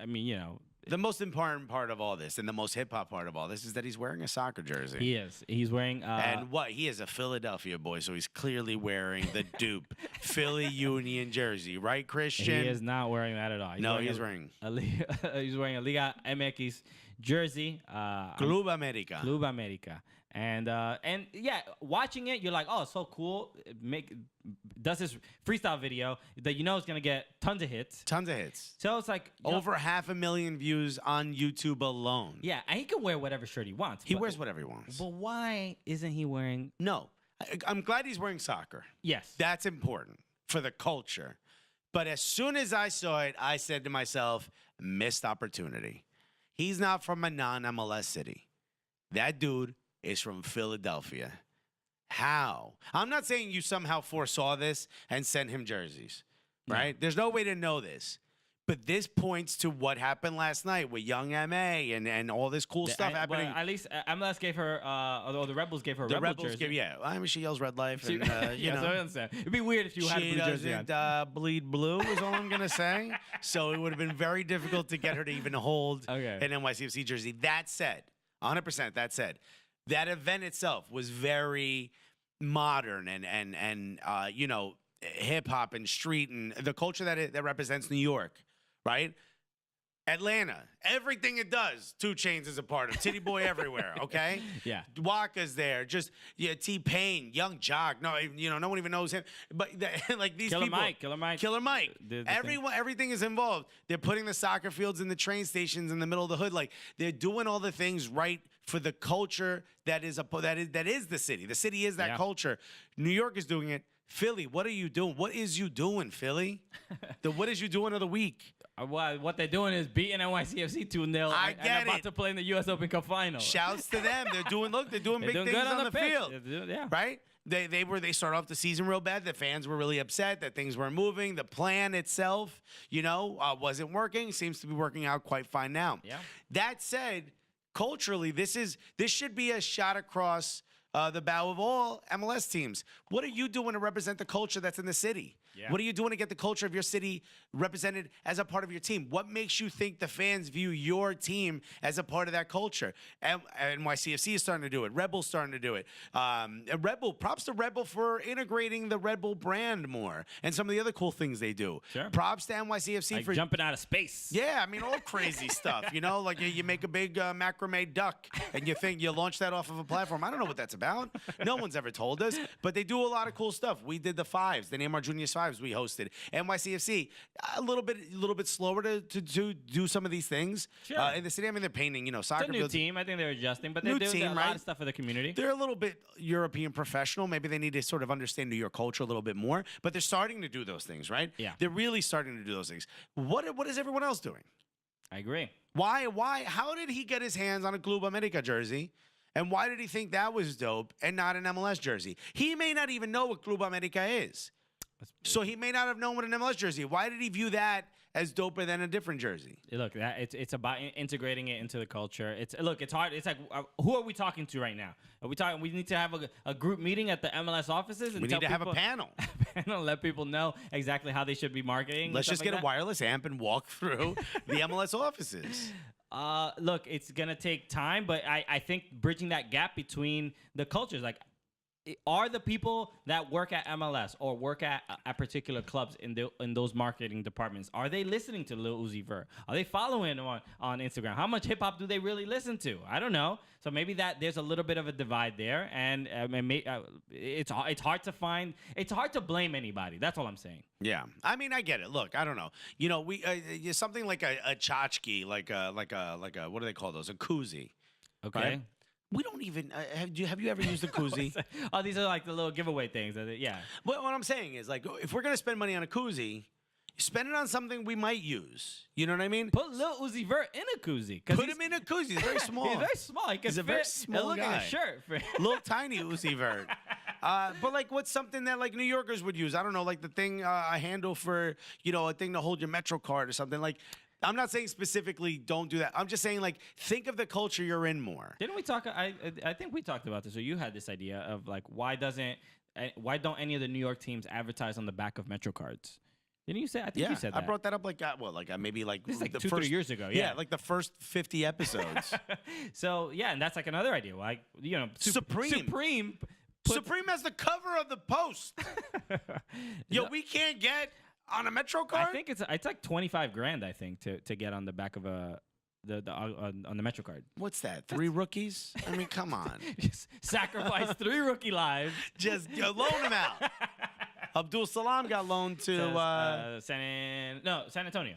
the most important part of all this, and the most hip-hop part of all this, is that he's wearing a soccer jersey. He is. He's wearing... and he is a Philadelphia boy, so he's clearly wearing the dupe Philly Union jersey. Right, Christian? He is not wearing that at all. He's wearing a Liga MX jersey. Club America. Club America. And watching it, you're like, oh, so cool. Does this freestyle video that is going to get tons of hits. So it's like over 500,000 views on YouTube alone. Yeah, and he can wear whatever shirt he wants. He wears whatever he wants. But why isn't he wearing? No, I'm glad he's wearing soccer. Yes. That's important for the culture. But as soon as I saw it, I said to myself, missed opportunity. He's not from a non-MLS city. That dude is from Philadelphia. How? I'm not saying you somehow foresaw this and sent him jerseys, right? There's no way to know this. But this points to what happened last night with young MA and all this cool stuff happening. Well, at least MLS gave her, or the Rebels gave her a Rebel jersey. I mean, she yells Red Life. And, you know. So I understand. It'd be weird if you had a blue jersey on. She doesn't bleed blue is all I'm going to say. So it would have been very difficult to get her to even hold an NYCFC jersey. That said, 100% that said, that event itself was very modern and you know, hip-hop and street and the culture that represents New York. Right? Atlanta, everything it does, 2 Chainz is a part of. Titty Boy everywhere, okay? Yeah. Waka's there. Just, T-Pain, Young Jock. No, you know, no one even knows him. But, like, these Killer people. Killer Mike. Everything is involved. They're putting the soccer fields in the train stations in the middle of the hood. Like, they're doing all the things right for the culture that is the city. The city is that culture. New York is doing it. Philly, what are you doing? What is you doing, Philly? What is you doing of the week? Well, what they're doing is beating NYCFC 2-0 and about to play in the U.S. Open Cup final. Shouts to them. They're doing big things on the field. Right? They started off the season real bad. The fans were really upset that things weren't moving. The plan itself, you know, wasn't working. Seems to be working out quite fine now. Yeah. That said, culturally, this should be a shot across the bow of all MLS teams. What are you doing to represent the culture that's in the city? Yeah. What are you doing to get the culture of your city represented as a part of your team? What makes you think the fans view your team as a part of that culture? NYCFC is starting to do it. Rebel's starting to do it. Props to Rebel for integrating the Red Bull brand more and some of the other cool things they do. Sure. Props to NYCFC for jumping out of space. Yeah, I mean, all crazy stuff. You know, like you make a big macrame duck and you think you launch that off of a platform. I don't know what that's about. No one's ever told us, but they do a lot of cool stuff. We did the fives. They named our juniors fives. We hosted NYCFC a little bit slower to do some of these things in the city. I mean, they're painting, you know, soccer fields. It's a new team. I think they're adjusting, but they're doing a lot of stuff for the community. They're a little bit European professional. Maybe they need to sort of understand New York culture a little bit more, but they're starting to do those things, right? Yeah. They're really starting to do those things. What is everyone else doing? I agree. Why? How did he get his hands on a Club America jersey? And why did he think that was dope and not an MLS jersey? He may not even know what Club America is. So he may not have known what an MLS jersey. Why did he view that as doper than a different jersey? Look, it's about integrating it into the culture. It's hard. It's like, who are we talking to right now? Are we talking? We need to have a group meeting at the MLS offices. And we need to have a panel. Let people know exactly how they should be marketing. Let's just get a wireless amp and walk through the MLS offices. Look, it's gonna take time, but I think bridging that gap between the cultures, like, are the people that work at MLS or work at particular clubs in those marketing departments, are they listening to Lil Uzi Vert? Are they following him on Instagram? How much hip hop do they really listen to? I don't know. So maybe that there's a little bit of a divide there, and it's hard to find. It's hard to blame anybody. That's all I'm saying. Yeah, I mean, I get it. Look, I don't know. You know, we something like a tchotchke, like a what do they call those? A koozie. Okay. Right? We don't even have you ever used a koozie? Oh, these are like the little giveaway things. Yeah. Well, what I'm saying is, like, if we're gonna spend money on a koozie, spend it on something we might use. You know what I mean? Put Lil Uzi Vert in a koozie. Put him in a koozie. He's very small. He's very small. He's a very small guy. Like a shirt. Little tiny Uzi Vert. But like, what's something that like New Yorkers would use? I don't know, like the thing, a handle for, you know, a thing to hold your Metro card or something. Like, I'm not saying specifically don't do that. I'm just saying, like, think of the culture you're in more. Didn't we talk? I think we talked about this. So you had this idea of like, why don't any of the New York teams advertise on the back of Metro cards? Didn't you say? I think you said that. I brought that up maybe like this is like the 2-3 years ago. Yeah, like the first 50 episodes. So yeah, and that's like another idea. Like, you know, Supreme has the cover of the Post. Yo, we can't get on a Metro card? I think it's like $25,000. I think to get on the back of on the Metro card. What's that? 3 rookies? I mean, come on. Just sacrifice 3 rookie lives. Just loan them out. Abdul Salam got loaned to San Antonio.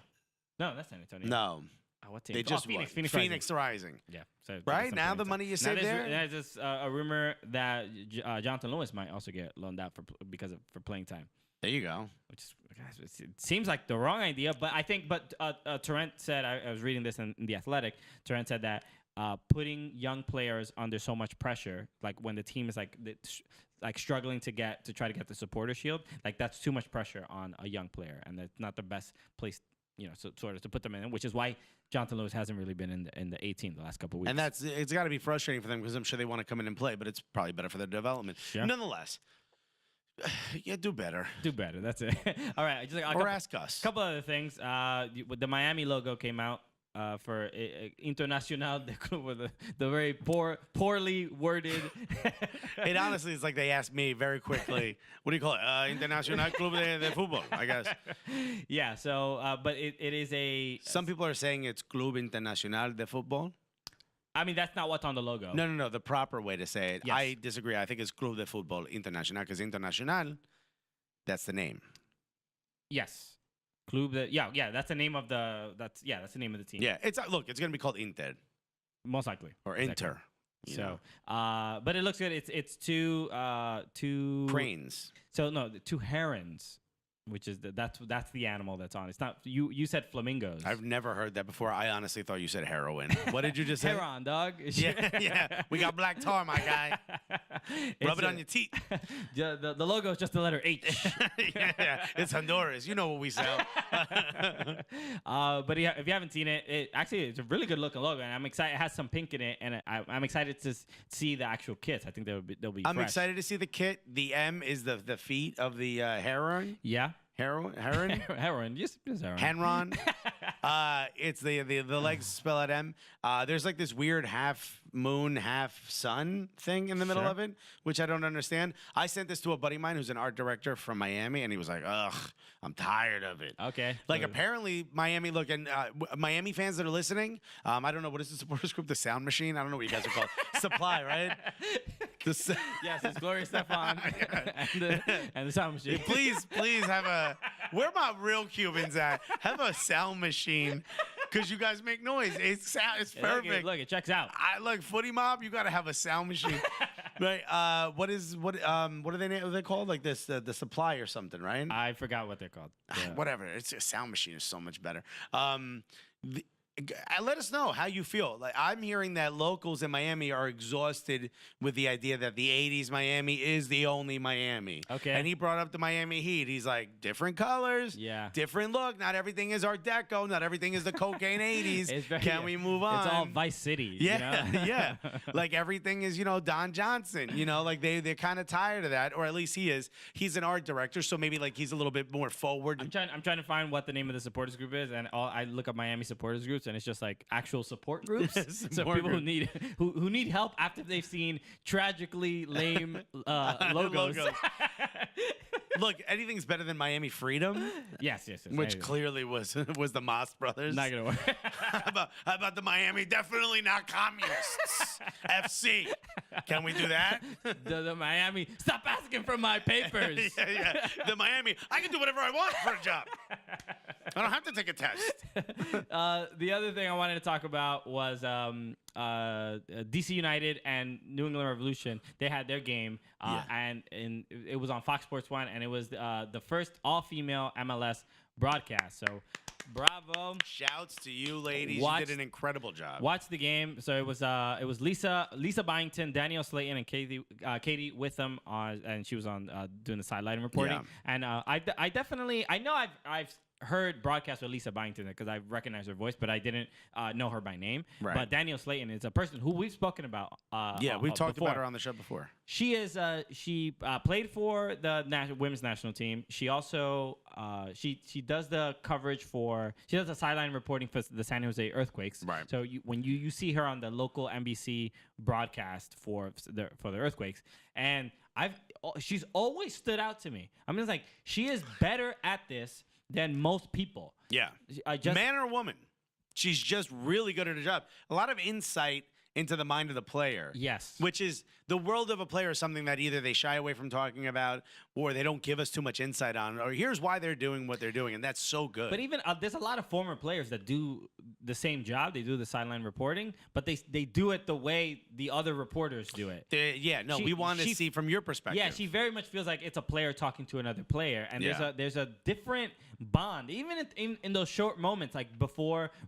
No, that's San Antonio. No. what team? They just Phoenix Phoenix Rising. Yeah. So Right now, the money you save there. There's just a rumor that Jonathan Lewis might also get loaned out for playing time. There you go. Which is, guys, it seems like the wrong idea, but I think. But Torrent said, I was reading this in The Athletic. Torrent said that putting young players under so much pressure, like when the team is like struggling to try to get the supporter shield, like that's too much pressure on a young player, and that's not the best place, sort of to put them in, which is why Jonathan Lewis hasn't really been in the 18 the last couple of weeks. And it's got to be frustrating for them because I'm sure they want to come in and play, but it's probably better for their development. Sure. Nonetheless, yeah, do better. Do better. That's it. All right. Ask us. A couple other things. The Miami logo came out for Internacional de Club with the very poorly worded. It honestly is like they asked me very quickly, what do you call it? Internacional Club de Fútbol, I guess. Yeah, so, but it is a... Some people are saying it's Club Internacional de Fútbol. I mean, that's not what's on the logo. No. The proper way to say it. Yes. I disagree. I think it's Club de Fútbol Internacional because Internacional, that's the name. Yes. Club. Yeah. That's the name of that's the name of the team. Yeah. It's gonna be called Inter. Most likely. Or Inter. So, but it looks good. It's two cranes. So no, two herons. Which is that's the animal that's on. It's not you said flamingos. I've never heard that before. I honestly thought you said heroin. What did you just say? Heron, dog. Yeah. We got black tar, my guy. Rub it on your teeth. The logo is just the letter H. Yeah. It's Honduras. You know what we sell. But if you haven't seen it, it's a really good looking logo, and I'm excited. It has some pink in it, and I'm excited to see the actual kits. I think they'll be. I'm fresh. excited to see the kit. The M is the feet of the heron. Yeah. Heron? Just heron. Henron. It's the legs spell out M. There's like this weird half moon, half sun thing in the middle of it, which I don't understand. I sent this to a buddy of mine who's an art director from Miami, and he was like, ugh, I'm tired of it. Okay. Like apparently Miami, look, and Miami fans that are listening, I don't know, what is the supporters group? The Sound Machine? I don't know what you guys are called. Supply, right? Yes, it's Gloria Stefan and the Sound Machine. Please have where my real Cubans at? Have a sound machine, because you guys make noise. It's perfect. Look, it checks out. Look, Footy Mob, you got to have a sound machine. Right? What are they called? Like this, the Supply or something, right? I forgot what they're called. Whatever. It's a sound machine is so much better. Let us know how you feel. Like, I'm hearing that locals in Miami are exhausted with the idea that the 80s Miami is the only Miami. Okay. And he brought up the Miami Heat. He's like, different colors, different look. Not everything is Art Deco. Not everything is the cocaine 80s. Can we move on? It's all Vice City. Yeah, yeah. Like everything is, Don Johnson. Like they're kind of tired of that, or at least he is. He's an art director, so maybe like he's a little bit more forward. I'm trying to find what the name of the supporters group is, and I look up Miami supporters groups, and it's just like actual support groups. So people who need help after they've seen tragically lame logos. Look, anything's better than Miami Freedom. Yes. Which clearly was the Moss brothers. Not gonna work. How about the Miami? Definitely not communists. FC. Can we do that? The Miami. Stop asking for my papers. Yeah. The Miami. I can do whatever I want for a job. I don't have to take a test. The other thing I wanted to talk about was DC United and New England Revolution. They had their game, and it was on Fox Sports 1, and it was the first all-female MLS broadcast. So, bravo! Shouts to you, ladies. You did an incredible job. Watch the game. So it was Lisa Byington, Danielle Slayton, and Katie Witham, and she was on doing the sideline reporting. Yeah. And I know I've heard broadcast with Lisa Byington because I recognize her voice, but I didn't know her by name. Right. But Danielle Slayton is a person who we've spoken about. We've talked about her on the show before. She is. She played for the women's national team. She also she does the coverage she does the sideline reporting for the San Jose Earthquakes. Right. So when you see her on the local NBC broadcast for the Earthquakes, and she's always stood out to me. I'm just like, she is better at this than most people. Yeah. Man or woman, she's just really good at her job. A lot of insight into the mind of the player. Yes. Which is the world of a player is something that either they shy away from talking about or they don't give us too much insight on, or here's why they're doing what they're doing. And that's so good. But even there's a lot of former players that do the same job. They do the sideline reporting, but they do it the way the other reporters do it. We want to see from your perspective. Yeah, she very much feels like it's a player talking to another player, and there's a different bond, even in those short moments, like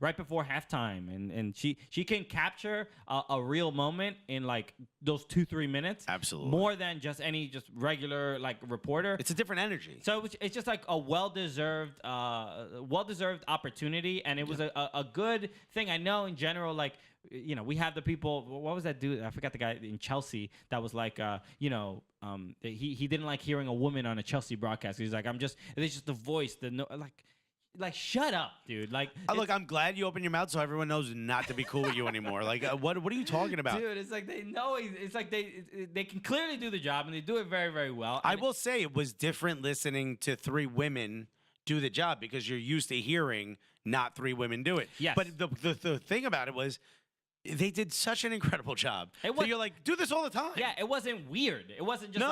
right before halftime, and she can capture a real moment in like those 2-3 minutes. Absolutely, more than just any regular like reporter. It's a different energy. So it's just like a well-deserved opportunity, and it was a good thing. I know in general, like, you know, we have the people. What was that dude? I forgot the guy in Chelsea that was like, he didn't like hearing a woman on a Chelsea broadcast. He's like, it's just the voice, like shut up, dude. Like, look, I'm glad you opened your mouth so everyone knows not to be cool with you anymore. Like, what are you talking about, dude? It's like they know. It's like they can clearly do the job, and they do it very, very well. I will say it was different listening to 3 women do the job because you're used to hearing not 3 women do it. Yes. But the thing about it was, they did such an incredible job. So you're like, do this all the time. Yeah, it wasn't weird. It wasn't just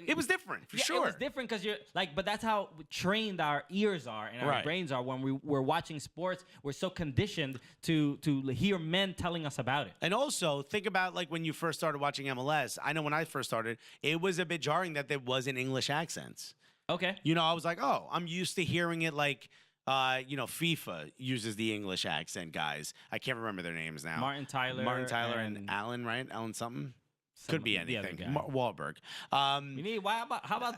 it was different, for sure. It was different because you're like, but that's how trained our ears are and our brains are when we're watching sports. We're so conditioned to hear men telling us about it. And also, think about like when you first started watching MLS. I know when I first started, it was a bit jarring that there wasn't English accents. Okay. You know, I was like, oh, I'm used to hearing it like, FIFA uses the English accent, guys. I can't remember their names now. Martin Tyler and Alan, right? Alan something? Could be anything. Wahlberg. You need. How about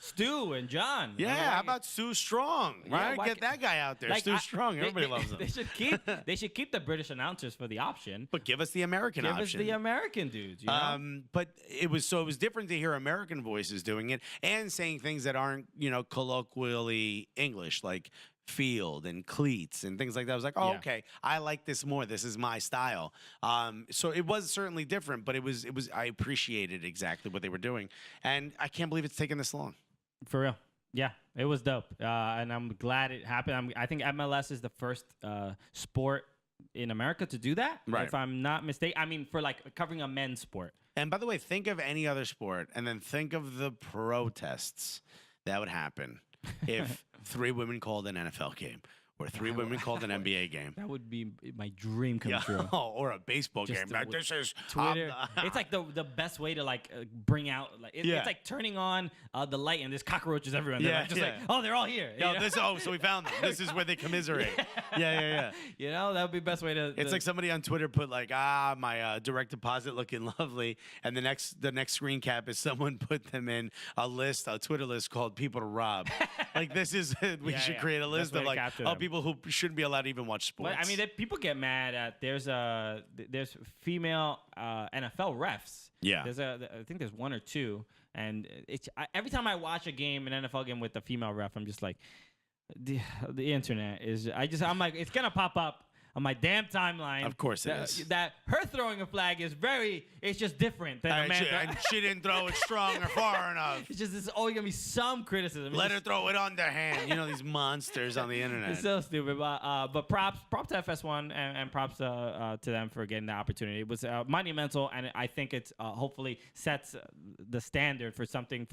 Stu and John? Yeah. How about Stu Strong? Right. Get that guy out there. Like, Stu Strong. Everybody loves him. They should keep the British announcers for the option, but give us the American option. Give us the American dudes. You know? But it was different to hear American voices doing it and saying things that aren't colloquially English, like field and cleats and things like that. I was like, okay, I like this more. This is my style. So it was certainly different, but it was I appreciated exactly what they were doing, and I can't believe it's taken this long. For real. Yeah, it was dope, and I'm glad it happened. I think MLS is the first sport in America to do that, if I'm not mistaken. I mean, for like covering a men's sport. And by the way, think of any other sport, and then think of the protests that would happen if 3 women called an NFL game or 3 women called an NBA game. That would be my dream come true. Or a baseball game. Like, this is Twitter. It's like the best way to like bring out. It's like turning on the light and there's cockroaches everywhere. And they're like, oh, they're all here. So we found them. This is where they commiserate. Yeah. You know, that would be the best way to. It's like somebody on Twitter put like, my direct deposit looking lovely, and the next screen cap is someone put them in a Twitter list called people to rob. Like, this is we should create a list of like people who shouldn't be allowed to even watch sports. But, I mean, people get mad at there's female NFL refs. Yeah, I think there's 1 or 2, and every time I watch an NFL game with a female ref, I'm just like, the internet is. I'm like, it's gonna pop up on my damn timeline. Of course it is. That her throwing a flag is it's just different than Amanda. And she didn't throw it strong or far enough. It's just, there's always going to be some criticism. Let her throw it underhand. You know, these monsters on the internet. It's so stupid. But props to FS1 and props to them for getting the opportunity. It was monumental, and I think it's hopefully sets the standard for something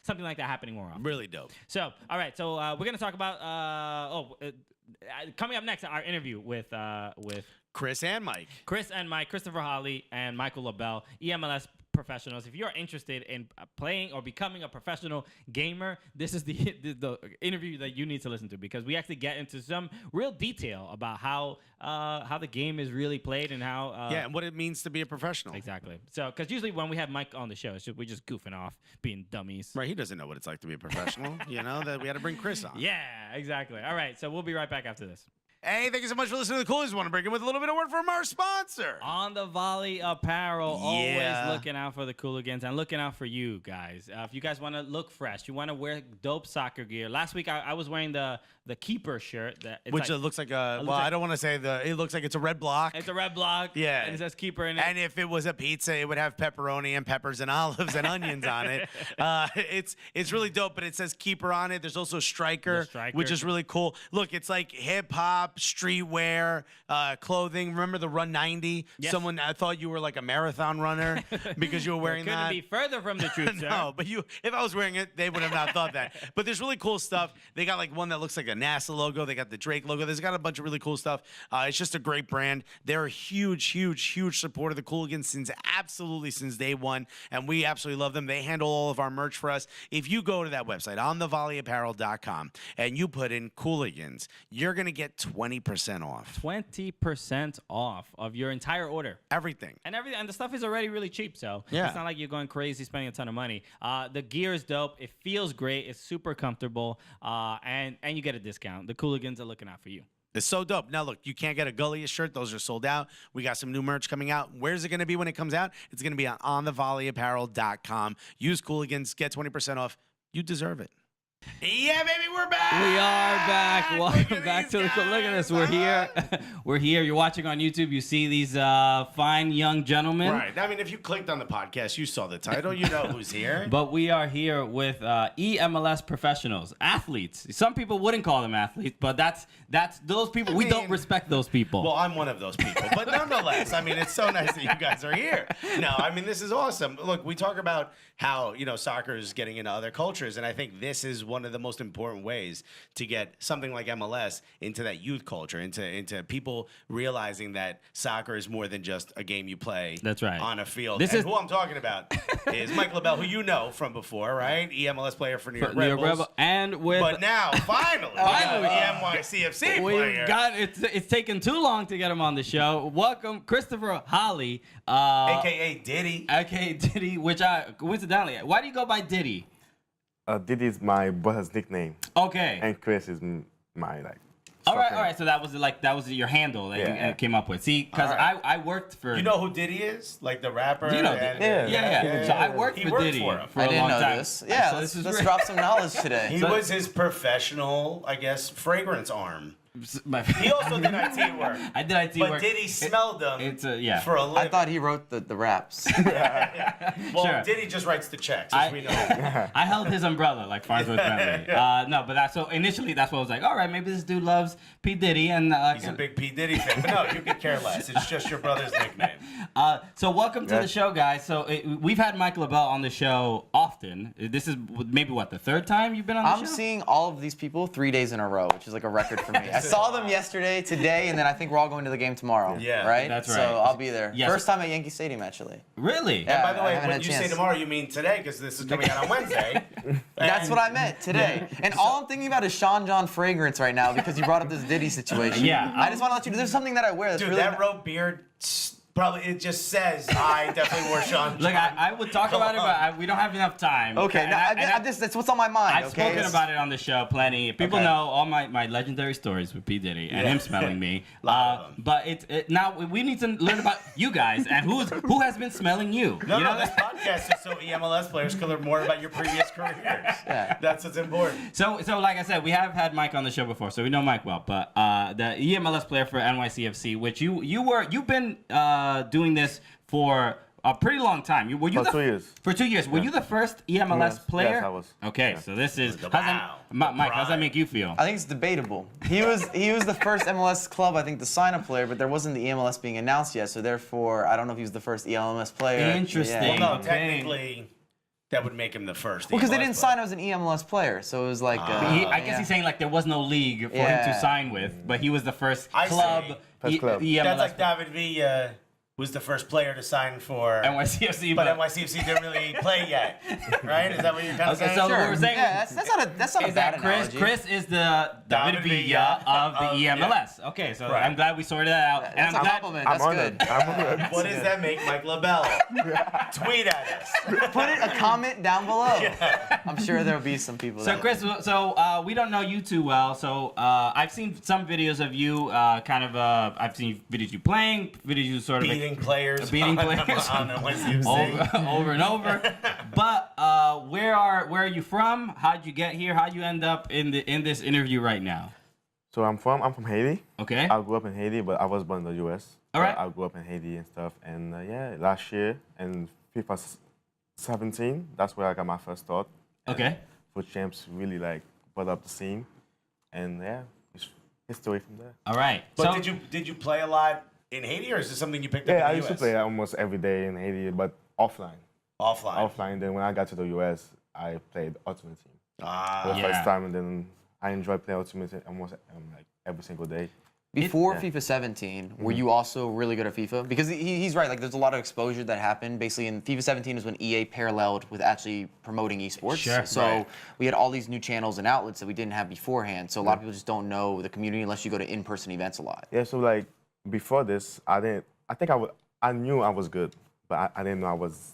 something like that happening more often. Really dope. So, all right. So we're going to talk about coming up next, our interview with Chris and Mike, Christopher Hawley, and Michael LaBelle, eMLS professionals. If you're interested in playing or becoming a professional gamer, this is the interview that you need to listen to, because we actually get into some real detail about how the game is really played and how and what it means to be a professional. Exactly. So, because usually when we have Mike on the show, we're just goofing off, being dummies. Right. He doesn't know what it's like to be a professional. That we had to bring Chris on. Yeah, exactly. All right. So we'll be right back after this. Hey, thank you so much for listening to the Cooligans. We want to break in with a little bit of word from our sponsor. On the Volley Apparel, always looking out for the Cooligans and looking out for you guys. If you guys want to look fresh, you want to wear dope soccer gear. Last week, I was wearing the keeper shirt. Which looks like I don't want to say it looks like it's a red block. It's a red block. Yeah. And it says keeper in it. And if it was a pizza, it would have pepperoni and peppers and olives and onions on it. It's really dope, but it says keeper on it. There's also striker, which is really cool. Look, it's like hip hop. up streetwear, clothing. Remember the Run 90? Yes. Someone I thought you were like a marathon runner because you were wearing Couldn't that. be further from the truth, sir. No, but if I was wearing it, they would have not thought that. But there's really cool stuff. They got like one that looks like a NASA logo. They got the Drake logo. There's got a bunch of really cool stuff. It's just a great brand. They're a huge supporter of the Cooligans since day one, and we absolutely love them. They handle all of our merch for us. If you go to that website, onthevolleyapparel.com, and you put in Cooligans, you're gonna get 20% off. 20% off of your entire order. Everything. And the stuff is already really cheap, so Yeah. it's not like you're going crazy spending a ton of money. The gear is dope. It feels great. It's super comfortable, and you get a discount. The Cooligans are looking out for you. It's so dope. Now, look, you can't get a gulliest shirt. Those are sold out. We got some new merch coming out. Where's it going to be when it comes out? It's going to be on onthevolleyapparel.com. Use Cooligans. Get 20% off. You deserve it. Yeah, baby, we're back. We are back. Welcome back to the guys. Cooligans. We're here. We're here. You're watching on YouTube. You see these fine young gentlemen. Right. I mean, if you clicked on the podcast, you saw the title. You know who's here. But we are here with eMLS professionals, athletes. Some people wouldn't call them athletes, but that's those people. We don't respect those people. Well, I'm one of those people. But nonetheless, I mean, it's so nice that you guys are here. No, I mean, this is awesome. Look, we talk about how, soccer is getting into other cultures, and I think this is one of the most important ways to get something like MLS into that youth culture, into people realizing that soccer is more than just a game you play That's right. on a field. This and is- who I'm talking about is Mike LaBelle, who you know from before, right? eMLS player for New York New York Rebels. Rebel, and with But now, finally, Finally. the NYCFC player. we've got it's taken too long to get him on the show. Welcome, Christopher Holly, AKA Diddy. aka Diddy, which coincidentally, why do you go by Diddy? Diddy is my brother's nickname, Okay. and Chris is my like. All soccer. right. So that was your handle that you Yeah. came up with. See, because All right. I worked for. You know who Diddy is? Like the rapper? You know and- Diddy. Yeah. So I worked He for worked Diddy for him. for I a didn't long know time. this. Yeah, So let's, this is let's great. drop some knowledge today. He was his professional, I guess, fragrance arm. He also did IT work. I did IT But work. Diddy smelled them yeah. for a living. I thought he wrote the raps. Well, Sure. Diddy just writes the checks, as we know. I held his umbrella like Farnsworth Bentley. No, but so initially that's what I was like. All right, maybe this dude loves P Diddy, and He's a big P. Diddy fan. But no, you could care less. It's just your brother's nickname. So welcome to the show, guys. So we've had Mike LaBelle on the show often. This is maybe the third time you've been on the show. I'm seeing all of these people 3 days in a row, which is like a record for me. I saw them yesterday, today, and then I think we're all going to the game tomorrow. Yeah, right? that's So right. I'll be there. Yes. First time at Yankee Stadium, actually. Really? Yeah. By the I way, haven't when had a you say chance. tomorrow, you mean today, because this is coming out on Wednesday. That's And- what I meant today. And all I'm thinking about is Sean John fragrance right now because you brought up this Diddy situation. Yeah. I just want to let you know there's something that I wear that's Dude, really that rope beard, probably, it just says, I definitely wore Sean. Look, I would talk about it, but we don't have enough time. Okay, And no, I- that's what's on my mind. I've okay? spoken about it on the show plenty. People Okay. know all my legendary stories with P. Diddy and him smelling me. Lot of them. But now we need to learn about you guys and who has been smelling you. No, you no, know? this podcast is so eMLS players can learn more about your previous careers. Yeah. That's what's important. So like I said, we have had Mike on the show before, so we know Mike well. But the eMLS player for NYCFC, which you've been doing this for a pretty long time. Were you For 2 years. For 2 years. Were you the first eMLS Yes. player? Yes, I was. Okay, Yeah. so this is Wow. Mike. How's that Right. make you feel? I think it's debatable. He was the first MLS club, I think, to sign a player, but there wasn't the eMLS being announced yet. So therefore, I don't know if he was the first eMLS player. Interesting. Yeah. Well, no, Okay. technically, that would make him the first. Well, because they eMLS didn't player. sign him as an eMLS player, so it was like. I guess he's saying like there was no league for him to Yeah. sign with, but he was the first I club. see. First club. eMLS That's like David Villa was the first player to sign for NYCFC, but NYCFC didn't really play yet, right? Is that what you're kind of Okay, saying? so Sure. what we're saying Yeah, that's not a is bad that Chris? analogy. Chris is the David David Villa Villa of the of- eMLS. Okay, so Right. I'm glad we sorted that out. That's and a I'm glad. compliment. I'm That's honored. good. I'm honored. What does that make Mike LaBelle? Tweet at us. Put a comment down below. I'm sure there'll be some people. So that Chris, we don't know you too well. So I've seen some videos of you, I've seen videos you playing, videos you sort of Beating players. Beating on- players. on NYCFC. over and over. But where are you from? How'd you get here? How'd you end up in this interview right now? So I'm from Haiti. Okay. I grew up in Haiti, but I was born in the U.S. All right. I grew up in Haiti and stuff. And yeah, last year in FIFA 17, that's where I got my first start. Okay. Foot Champs really like brought up the scene. And yeah, it's history from there. All right. But so, did you play a lot in Haiti, or is this something you picked up Yeah, I in the used to US? play almost every day in Haiti, but offline. Offline. Offline. Then when I got to the US, I played Ultimate Team for the Yeah. first time, and then I enjoyed playing Ultimate Team almost like every single day. Before Yeah. FIFA 17, were you also really good at FIFA? Because he's right, like there's a lot of exposure that happened. Basically, in FIFA 17 is when EA paralleled with actually promoting esports. Sure. So Right. we had all these new channels and outlets that we didn't have beforehand. So a lot of people just don't know the community unless you go to in-person events a lot. Yeah, so like before this, I knew I was good, but I didn't know I was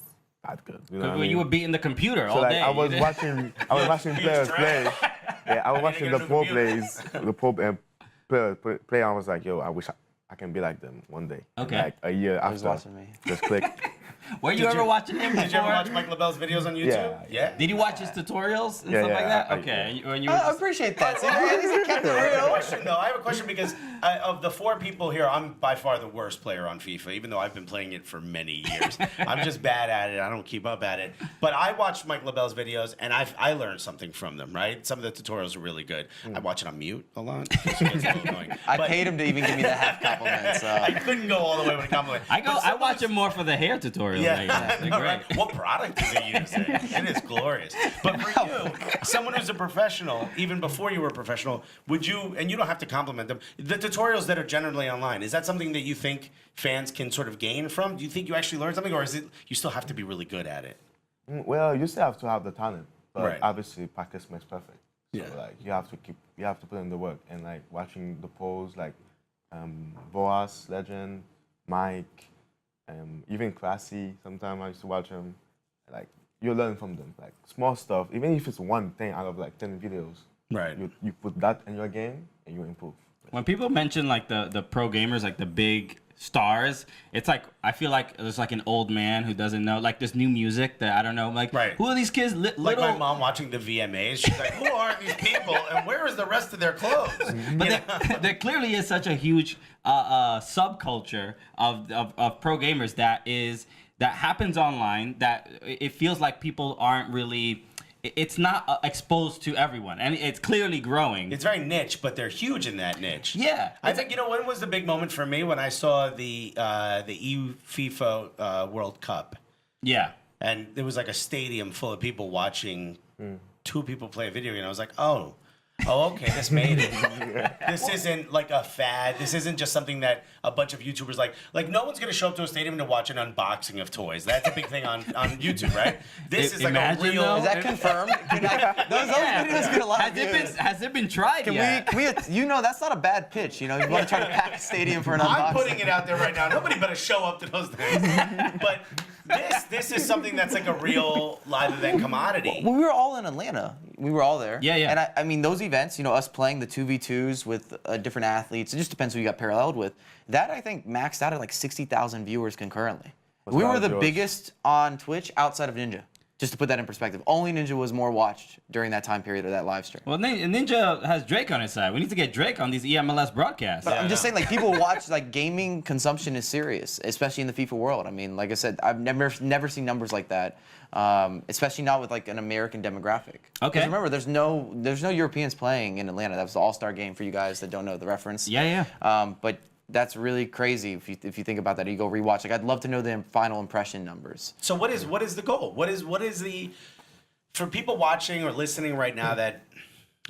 that good. You know what I mean? you were beating the computer So all like day. I was watching players play. Yeah, I was watching get the a pro new plays, the pro players play. I was like, yo, I wish I can be like them one day. And, Okay. like a year Who's after, watching me? just click. Were you Did ever you- watching him before? Did you ever watch Mike LaBelle's videos on YouTube? Yeah. Did you watch his tutorials and Yeah, stuff yeah, like that? I- Okay. yeah. And when you were I just- appreciate that. See, at least he kept it real. Question though, I have a question because of the 4 people here, I'm by far the worst player on FIFA, even though I've been playing it for many years. I'm just bad at it. I don't keep up at it. But I watched Mike LaBelle's videos and I learned something from them, right? Some of the tutorials are really good. I watch it on mute a lot. It's a little annoying. I But paid him to even give me the half compliment. So. I couldn't go all the way with a compliment. I watch him more for the hair tutorials. Yeah, They're I know, great. right? What product is he using? It is glorious. But for you, someone who's a professional, even before you were a professional, would you, and you don't have to compliment them, the tutorials that are generally online, is that something that you think fans can sort of gain from? Do you think you actually learn something, or is it you still have to be really good at it? Well, you still have to have the talent, but Right. obviously practice makes perfect. So Yeah. like you have to put in the work, and like watching the pros like Boas, Legend, Mike, even Classy. Sometimes I used to watch him. Like you learn from them, like small stuff. Even if it's one thing out of like 10 videos, Right. you put that in your game and you improve. When people mention like the pro gamers, like the big stars, it's like I feel like there's like an old man who doesn't know like this new music that I don't know. I'm like, Right. who are these kids? Like Little. my mom watching the VMAs, she's like, who are these people and where is the rest of their clothes? But there clearly is such a huge subculture of pro gamers that happens online that it feels like people aren't really. It's not exposed to everyone, and it's clearly growing. It's very niche, but they're huge in that niche. Yeah. I think, when was the big moment for me? When I saw the FIFA World Cup. Yeah. And there was like a stadium full of people watching 2 people play a video game. I was like, oh, okay, this made it. This isn't like a fad. This isn't just something that a bunch of YouTubers like no one's going to show up to a stadium to watch an unboxing of toys. That's a big thing on YouTube, right? This is like a Imagine, real... though. Is that confirmed? Those videos get a lot of views. Has it been tried yet? Can we, that's not a bad pitch. You want to try to pack a stadium for an unboxing. I'm putting it out there right now. Nobody better show up to those things. But this is something that's like a real live event commodity. Well, we were all in Atlanta. We were all there. Yeah, yeah. And I mean, those events, us playing the 2v2s with different athletes, it just depends who you got paralleled with. That, I think, maxed out at like 60,000 viewers concurrently. We were the biggest on Twitch outside of Ninja. Just to put that in perspective. Only Ninja was more watched during that time period of that live stream. Well, Ninja has Drake on his side. We need to get Drake on these eMLS broadcasts. But I'm just saying, like, people watch, like, gaming consumption is serious, especially in the FIFA world. I mean, like I said, I've never seen numbers like that, especially not with, like, an American demographic. Okay. 'Cause remember, there's no Europeans playing in Atlanta. That was the All-Star game for you guys that don't know the reference. Yeah, yeah. But that's really crazy if you think about that. You go rewatch. Like, I'd love to know the final impression numbers. So what is the goal? What is the, for people watching or listening right now that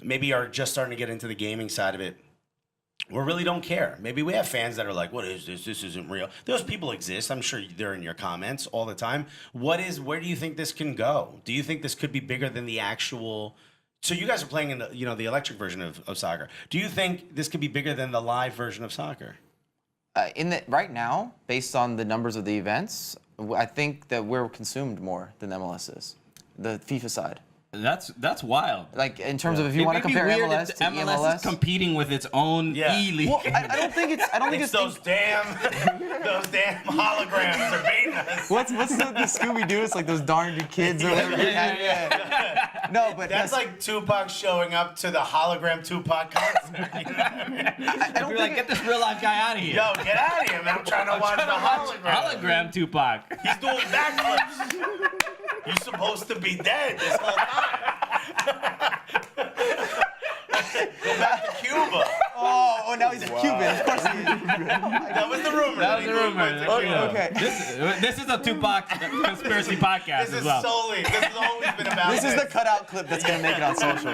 maybe are just starting to get into the gaming side of it, or really don't care? Maybe we have fans that are like, what is this? This isn't real. Those people exist. I'm sure they're in your comments all the time. Where do you think this can go? Do you think this could be bigger than the actual? So you guys are playing in the the electric version of soccer. Do you think this could be bigger than the live version of soccer? Right now, based on the numbers of the events, I think that we're consumed more than MLS is. The FIFA side. That's wild. Like, in terms of if you It want may to be compare weird MLS if to MLS eMLS. is competing with its own Yeah. E-league. Well, I don't think it's It's those damn holograms are beating us. What's the Scooby Doo? It's like those darn good kids or whatever. Yeah. No, but That's like Tupac showing up to the hologram Tupac concert. You know what I mean? I don't We're like, think get this real life guy out of here. Yo, get out of here, man. I'm trying to watch the hologram. Hologram Tupac. He's doing backflips. You're supposed to be dead this whole time. Go back to Cuba. Oh That was a rumor. Okay. This is a Tupac conspiracy podcast This as is well. solely. This has always been about. This is the cutout clip that's gonna make it on social.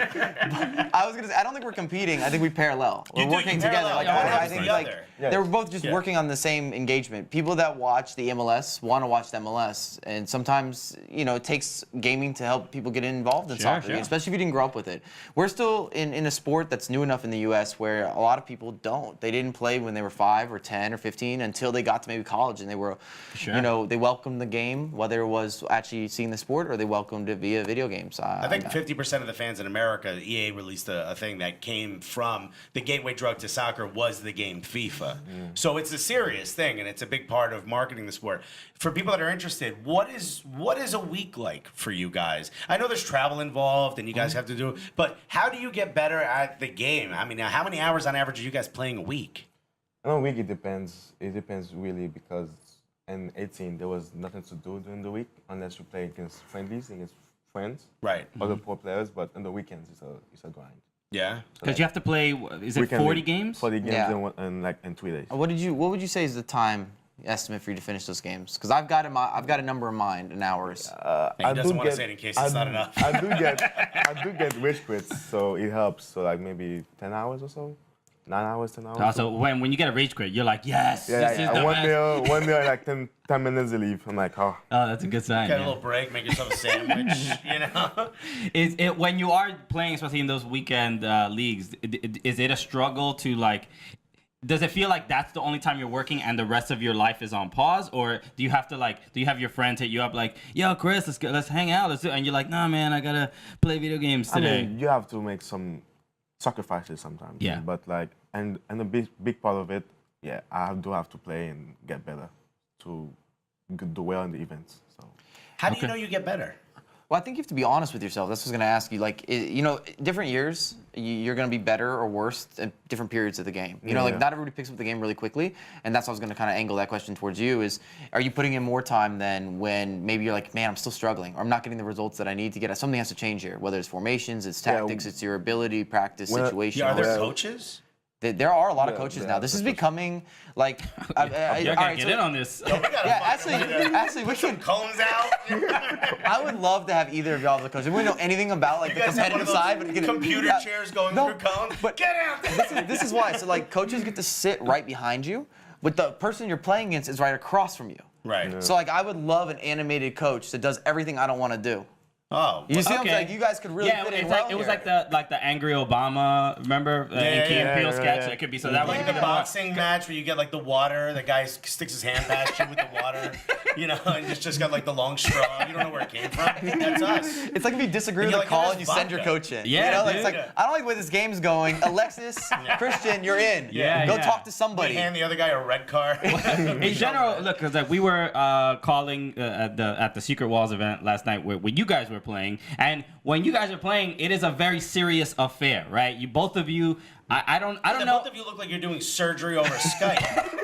I was gonna say I don't think we're competing. I think we parallel. We're working together. parallel. Like Yeah, I think the like other. they were both just working on the same engagement. People that watch the MLS want to watch the MLS, and sometimes it takes gaming to help people get involved in soccer, sure. especially if you didn't grow up with it. We're still in a sport that's new enough in the U.S. where a lot of people don't. They didn't play when they were 5 or 10 or 15 until they got to maybe college, and they were, they welcomed the game, whether it was actually seeing the sport or they welcomed it via video games. I think 50% of the fans in America, EA released a thing that came from the gateway drug to soccer was the game FIFA. So it's a serious thing, and it's a big part of marketing the sport. For people that are interested, what is a week like for you guys? I know there's travel involved, and you guys have to do it, but how do you get better at the game? I mean, how many hours on average are you guys playing a week? I know week it depends. It depends really because in 18 there was nothing to do during the week unless you play against friendlies, against friends, Right. other pro players. But on the weekends it's a grind. Yeah. Because you have to play, is it Weekend 40 league, games? 40 games Yeah. in 3 days. What would you say is the time estimate for you to finish those games? Because I've got a number in mind in hours. And he doesn't want to say it in case it's not enough. I do get rich quits, so it helps. So like maybe 10 hours or so, 9 hours, 10 hours. So when you get a rage quit, you're like, yes, yeah, this is the best. one meal, like 10 minutes to leave. I'm like, oh. Oh, that's a good sign. Get a yeah. little break, make yourself a sandwich, Is it when you are playing, especially in those weekend leagues? Is it a struggle to like? Does it feel like that's the only time you're working and the rest of your life is on pause, or do you have to do you have your friends hit you up like, "Yo, Chris, let's hang out, let's do," and you're like, "Nah, man, I gotta play video games today." I mean, you have to make some sacrifices sometimes. Yeah. But like, and a big part of it, yeah, I do have to play and get better to do well in the events. So. How do you know you get better? Well, I think you have to be honest with yourself. That's what I was going to ask you. Like, different years, you're going to be better or worse at different periods of the game. Not everybody picks up the game really quickly, and that's why I was going to kind of angle that question towards you is, are you putting in more time than when maybe you're like, man, I'm still struggling, or I'm not getting the results that I need to get. Something has to change here, whether it's formations, it's tactics, it's your ability, practice, situation. Yeah, are there coaches? There are a lot of coaches now. This is becoming like. You're gonna get in on this. Yeah, actually, we Some should. cones out. I would love to have either of y'all as a coach. We don't know anything about like You the guys have one of competitive those side, but computer chairs going through cones. but Get out there. this is why. So like coaches get to sit right behind you, but the person you're playing against is right across from you. Right. Yeah. So like I would love an animated coach that does everything I don't want to do. Oh. You see what I'm Okay. saying? You guys could really fit in well it was here. like the angry Obama, remember in Key and Peele sketch? It could be so that way. Like the boxing match where you get like the water, the guy sticks his hand past you with the water, and it's just got like the long straw. You don't know where it came from. That's us. It's like if you disagree with you're the like, call "Here's and you send your vodka." coach in. Yeah, Like, dude. it's like I don't like the way this game's going. Alexis, Christian, you're in. Yeah, Go yeah. talk to You somebody. hand the other guy a red card. In general, look, because like we were calling at the Secret Walls event last night where you guys were playing, and when you guys are playing, it is a very serious affair, right? You both of you, I don't know. Both of you look like you're doing surgery over Skype.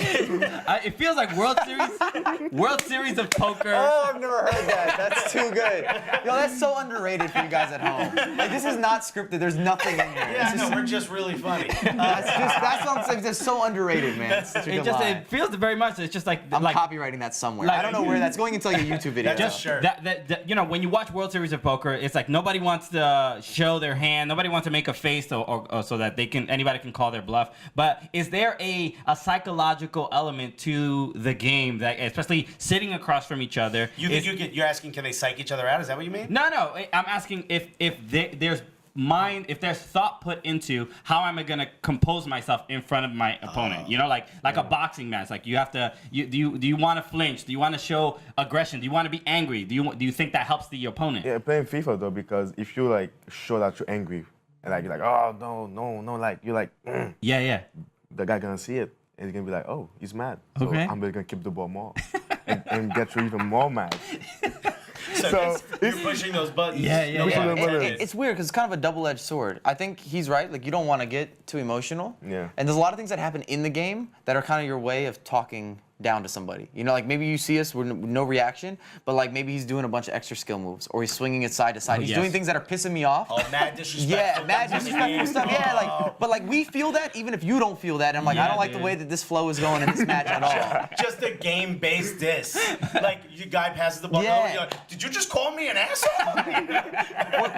It feels like World Series of poker. Oh, I've never heard that. That's too good. Yo, that's so underrated for you guys at home. Like, this is not scripted. There's nothing in here. Yeah, no, we're just really funny. That's something that's so underraid, man. It's such a good line. It feels very much. It's just like I'm like copywriting that somewhere. like- I don't know where that's going into like a YouTube video. Just sure. that when you watch World Series of Poker, it's like nobody wants to show their hand, nobody wants to make a face or so that anybody can call their bluff. But is there a psychological element to the game that, especially sitting across from each other? You're asking, can they psych each other out? Is that what you mean? No. I'm asking if there's thought put into how am I gonna compose myself in front of my opponent? Like a boxing match. Like you have to. Do you want to flinch? Do you want to show aggression? Do you want to be angry? Do you think that helps the opponent? Yeah, playing FIFA though, because if you like show that you're angry and like you're like, oh no, like you're like, Yeah. the guy gonna see it and he's gonna be like, oh, he's mad. So Okay. I'm gonna keep the ball more and get you even more mad. So you're pushing those buttons. Yeah. It's weird because it's kind of a double-edged sword. I think he's right. Like you don't want to get too emotional. Yeah. And there's a lot of things that happen in the game that are kind of your way of talking down to somebody. You know, like maybe you see us with no reaction, but like maybe he's doing a bunch of extra skill moves, or he's swinging it side to side. He's doing things that are pissing me off. Oh, mad disrespectful. Yeah, mad disrespectful stuff. Yeah, like, but like we feel that even if you don't feel that. And I'm like, I don't like the way that this flow is going in this match at all. Just a game-based diss. Like, your guy passes the ball over, you're like, did you just call me an asshole?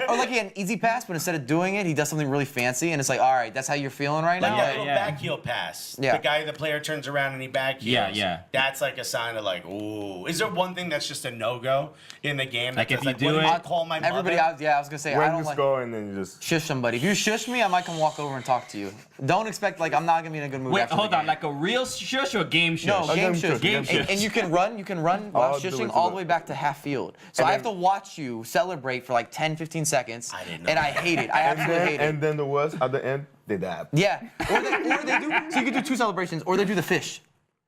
or like he had an easy pass, but instead of doing it, he does something really fancy, and it's like, all right, that's how you're feeling right now. Like that little back heel pass. Yeah. The player turns around and he back heels. Yeah. That's like a sign of like, ooh. Is there one thing that's just a no-go in the game? Like if you like, do it, I'll call my everybody. mother? I was gonna say, I When don't you like score and then you just shush somebody. If you shush me, I might come walk over and talk to you. Don't expect like I'm not gonna be in a good mood. Wait, after hold the on. game. Like a real shush or game shush? No, game game shush. shush, game shush. And you can run while All the way shushing to all the- the way back to half field. So I have to watch you celebrate for like 10, 15 seconds. I didn't know and I hate it. I absolutely hate it. and then the worst at the end, they dab. Yeah. Or they do. So you can do two celebrations, or they do the fish.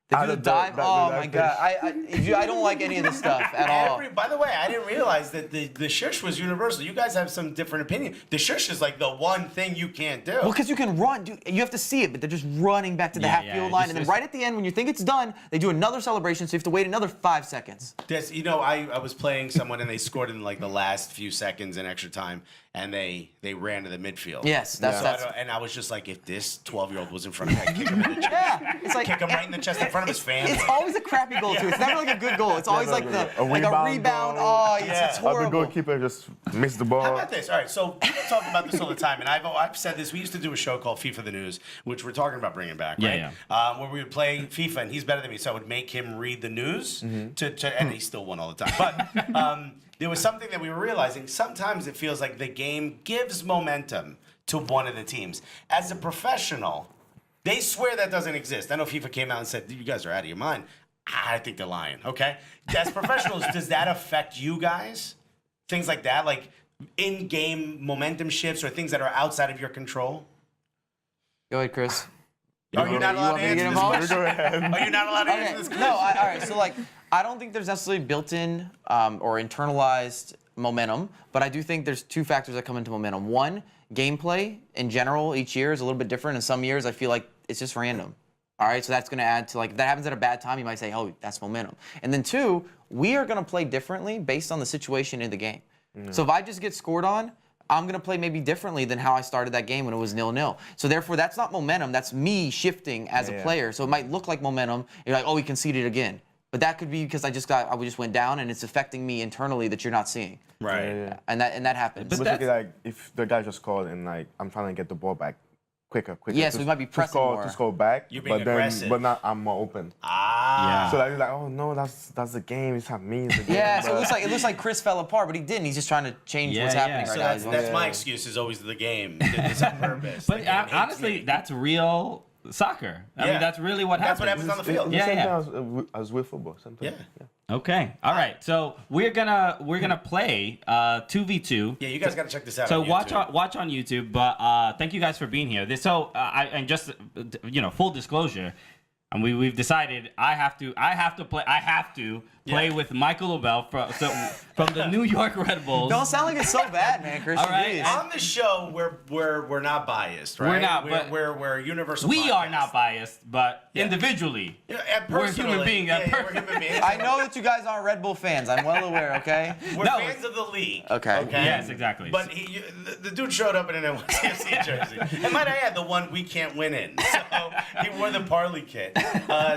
They do the dive. Oh my god. I don't like any of this stuff at all. By the way, I didn't realize that the shush was universal. You guys have some different opinion. The shush is like the one thing you can't do. Well, because you can run, dude. You have to see it, but they're just running back to the half field line, and then right at the end, when you think it's done, they do another celebration, so you have to wait another 5 seconds. I was playing someone and they scored in like the last few seconds in extra time, and they ran to the midfield. Yes, that's and I was just like, if this 12-year-old was in front of me, I'd kick him in the chest. yeah. It's like Kick him right in the chest in front of his family. It's always a crappy goal too. It's never like a good goal. It's always like a rebound. goal. Oh, it's Yeah. Or the horrible. goalkeeper just missed the ball. How about this? All right, so people talk about this all the time, and I've said this. We used to do a show called FIFA the News, which we're talking about bringing back, right? Where we would play FIFA, and he's better than me, so I would make him read the news, and he still won all the time. But there was something that we were realizing. Sometimes it feels like the game gives momentum to one of the teams. As a professional, they swear that doesn't exist. I know FIFA came out and said, you guys are out of your mind. I think they're lying, okay? As professionals, does that affect you guys? Things like that, like in-game momentum shifts or things that are outside of your control? Go ahead, Chris. Are you not allowed to answer this question? Go ahead. Are you not allowed to answer this question? No, all right. So like, I don't think there's necessarily built-in or internalized momentum, but I do think there's two factors that come into momentum. One, gameplay in general each year is a little bit different. In some years, I feel like it's just random. All right, so that's going to add to, like, if that happens at a bad time, you might say, oh, that's momentum. And then two, we are going to play differently based on the situation in the game. So if I just get scored on, I'm going to play maybe differently than how I started that game when it was 0-0. So therefore, that's not momentum. That's me shifting as a player. So it might look like momentum. You're like, oh, we conceded again. But that could be because I just went down, and it's affecting me internally that you're not seeing. Right. Yeah. And that happens. But Basically, like if the guy just called and like I'm trying to get the ball back quicker. Yeah, so we might be pressing more. to score back. You're being but then, aggressive. but now I'm more open. Ah. So like, oh no, that's the game. It's not me. It's the game. Yeah, so But it looks like Chris fell apart, but he didn't. He's just trying to change what's happening So right now. that's my excuse is always the game. It's on purpose. But The game hates honestly, me. that's real soccer. I mean, that's really what happens. That's what happens on the field. It's the same Yeah. thing as with football. Sometimes. Yeah. Okay. All right. So we're gonna play 2v2. Yeah, you guys got to check this out. So on watch YouTube. on YouTube. But thank you guys for being here. And just full disclosure, and we've decided I have to play with Michael LaBelle from the New York Red Bulls. Don't sound like it's so bad, man, Christian. All right. Jeez. On the show, we're not biased, right? We're not, but we're a universal. We are podcast. not biased, but Yeah. individually. Yeah, and We're personally, human beings. Yeah, we're human beings. I know that you guys aren't Red Bull fans. I'm well aware, okay? We're No. fans of the league. Okay. Yes, exactly. But the dude showed up in an NYCFC jersey. And might I add, the one we can't win in. So he wore the Parley kit.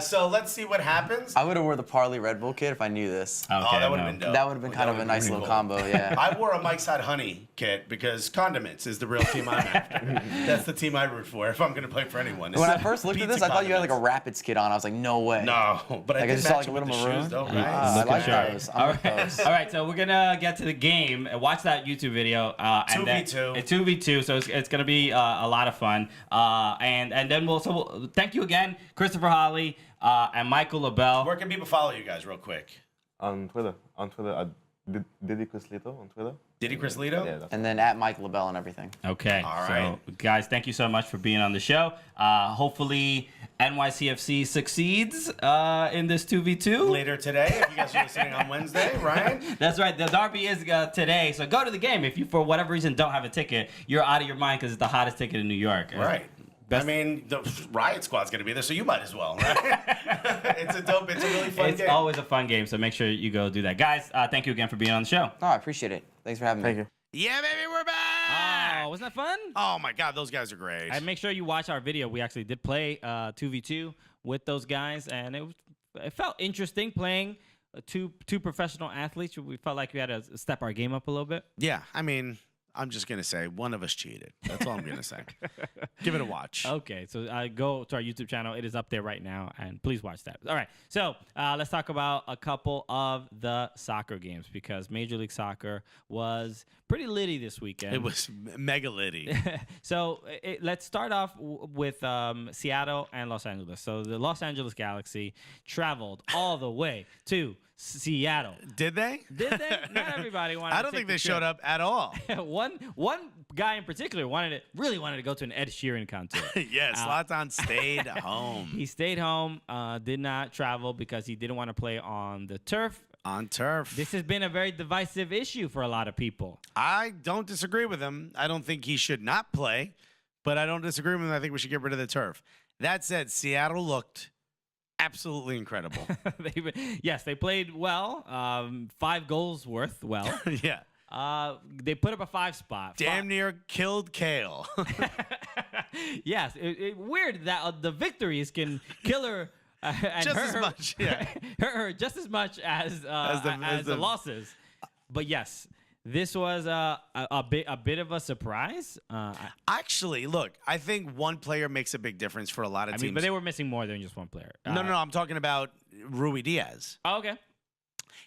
So let's see what happens. I would have wore the Parley Red Bull kit if I knew this. Okay, Oh, that would no. have been dope. That would have been kind of a would've nice been little cool. combo, yeah. I wore a Mike's Hot Honey kit because condiments is the real team I'm after. That's the team I root for if I'm going to play for anyone. When I first looked at this, I thought you had like a Rapids kit on. I was like, no way. No, but I Like, I did just saw, match like, a it with little the maroon. shoes, though, I right? like sure. those. All I'm with right. those. All right, so we're gonna get to the game. Watch that YouTube video. And then- 2v2. It's 2v2, so it's gonna be a lot of fun. And then we'll thank you again, Christopher Holly and Michael LaBelle. Where can people follow you guys real quick? On Twitter, Diddy Chris Lito on Twitter. Diddy Chris Lito? Yeah. That's And then at Mike LaBelle and everything. Okay. All right. So, guys, thank you so much for being on the show. Hopefully, NYCFC succeeds in this 2v2. Later today, if you guys are listening on Wednesday, right? That's right. The derby is today, so go to the game. If you, for whatever reason, don't have a ticket, you're out of your mind because it's the hottest ticket in New York. Right. I mean, the Riot Squad's going to be there, so you might as well, right? It's a really fun game. It's always a fun game, so make sure you go do that. Guys, thank you again for being on the show. Oh, I appreciate it. Thanks for having me. Thank you. Yeah, baby, we're back! Oh, wasn't that fun? Oh, my God, those guys are great. And make sure you watch our video. We actually did play 2v2 with those guys, and it felt interesting playing two professional athletes. We felt like we had to step our game up a little bit. Yeah, I mean, I'm just going to say one of us cheated. That's all I'm going to say. Give it a watch. Okay, so go to our YouTube channel. It is up there right now, and please watch that. All right, so let's talk about a couple of the soccer games because Major League Soccer was pretty litty this weekend. It was mega litty. So let's start off with Seattle and Los Angeles. So the Los Angeles Galaxy traveled all the way to Seattle. Did they? Did they? Not everybody wanted. I don't think they showed up at all. One guy in particular really wanted to go to an Ed Sheeran concert. Yes, Zlatan stayed home. He stayed home, did not travel because he didn't want to play on the turf. On turf. This has been a very divisive issue for a lot of people. I don't disagree with him. I don't think he should not play, but I don't disagree with him. I think we should get rid of the turf. That said, Seattle looked absolutely incredible. Yes, they played well. 5 goals worth well. Yeah. They put up a 5 spot. Damn near killed Kale. Yes, weird that the victories can kill her and Just hurt as her, much, yeah. hurt her just as much as the losses. But yes, this was a bit of a surprise. Actually, look, I think one player makes a big difference for a lot of teams. But they were missing more than just one player. No, I'm talking about Rui Diaz. Oh, okay.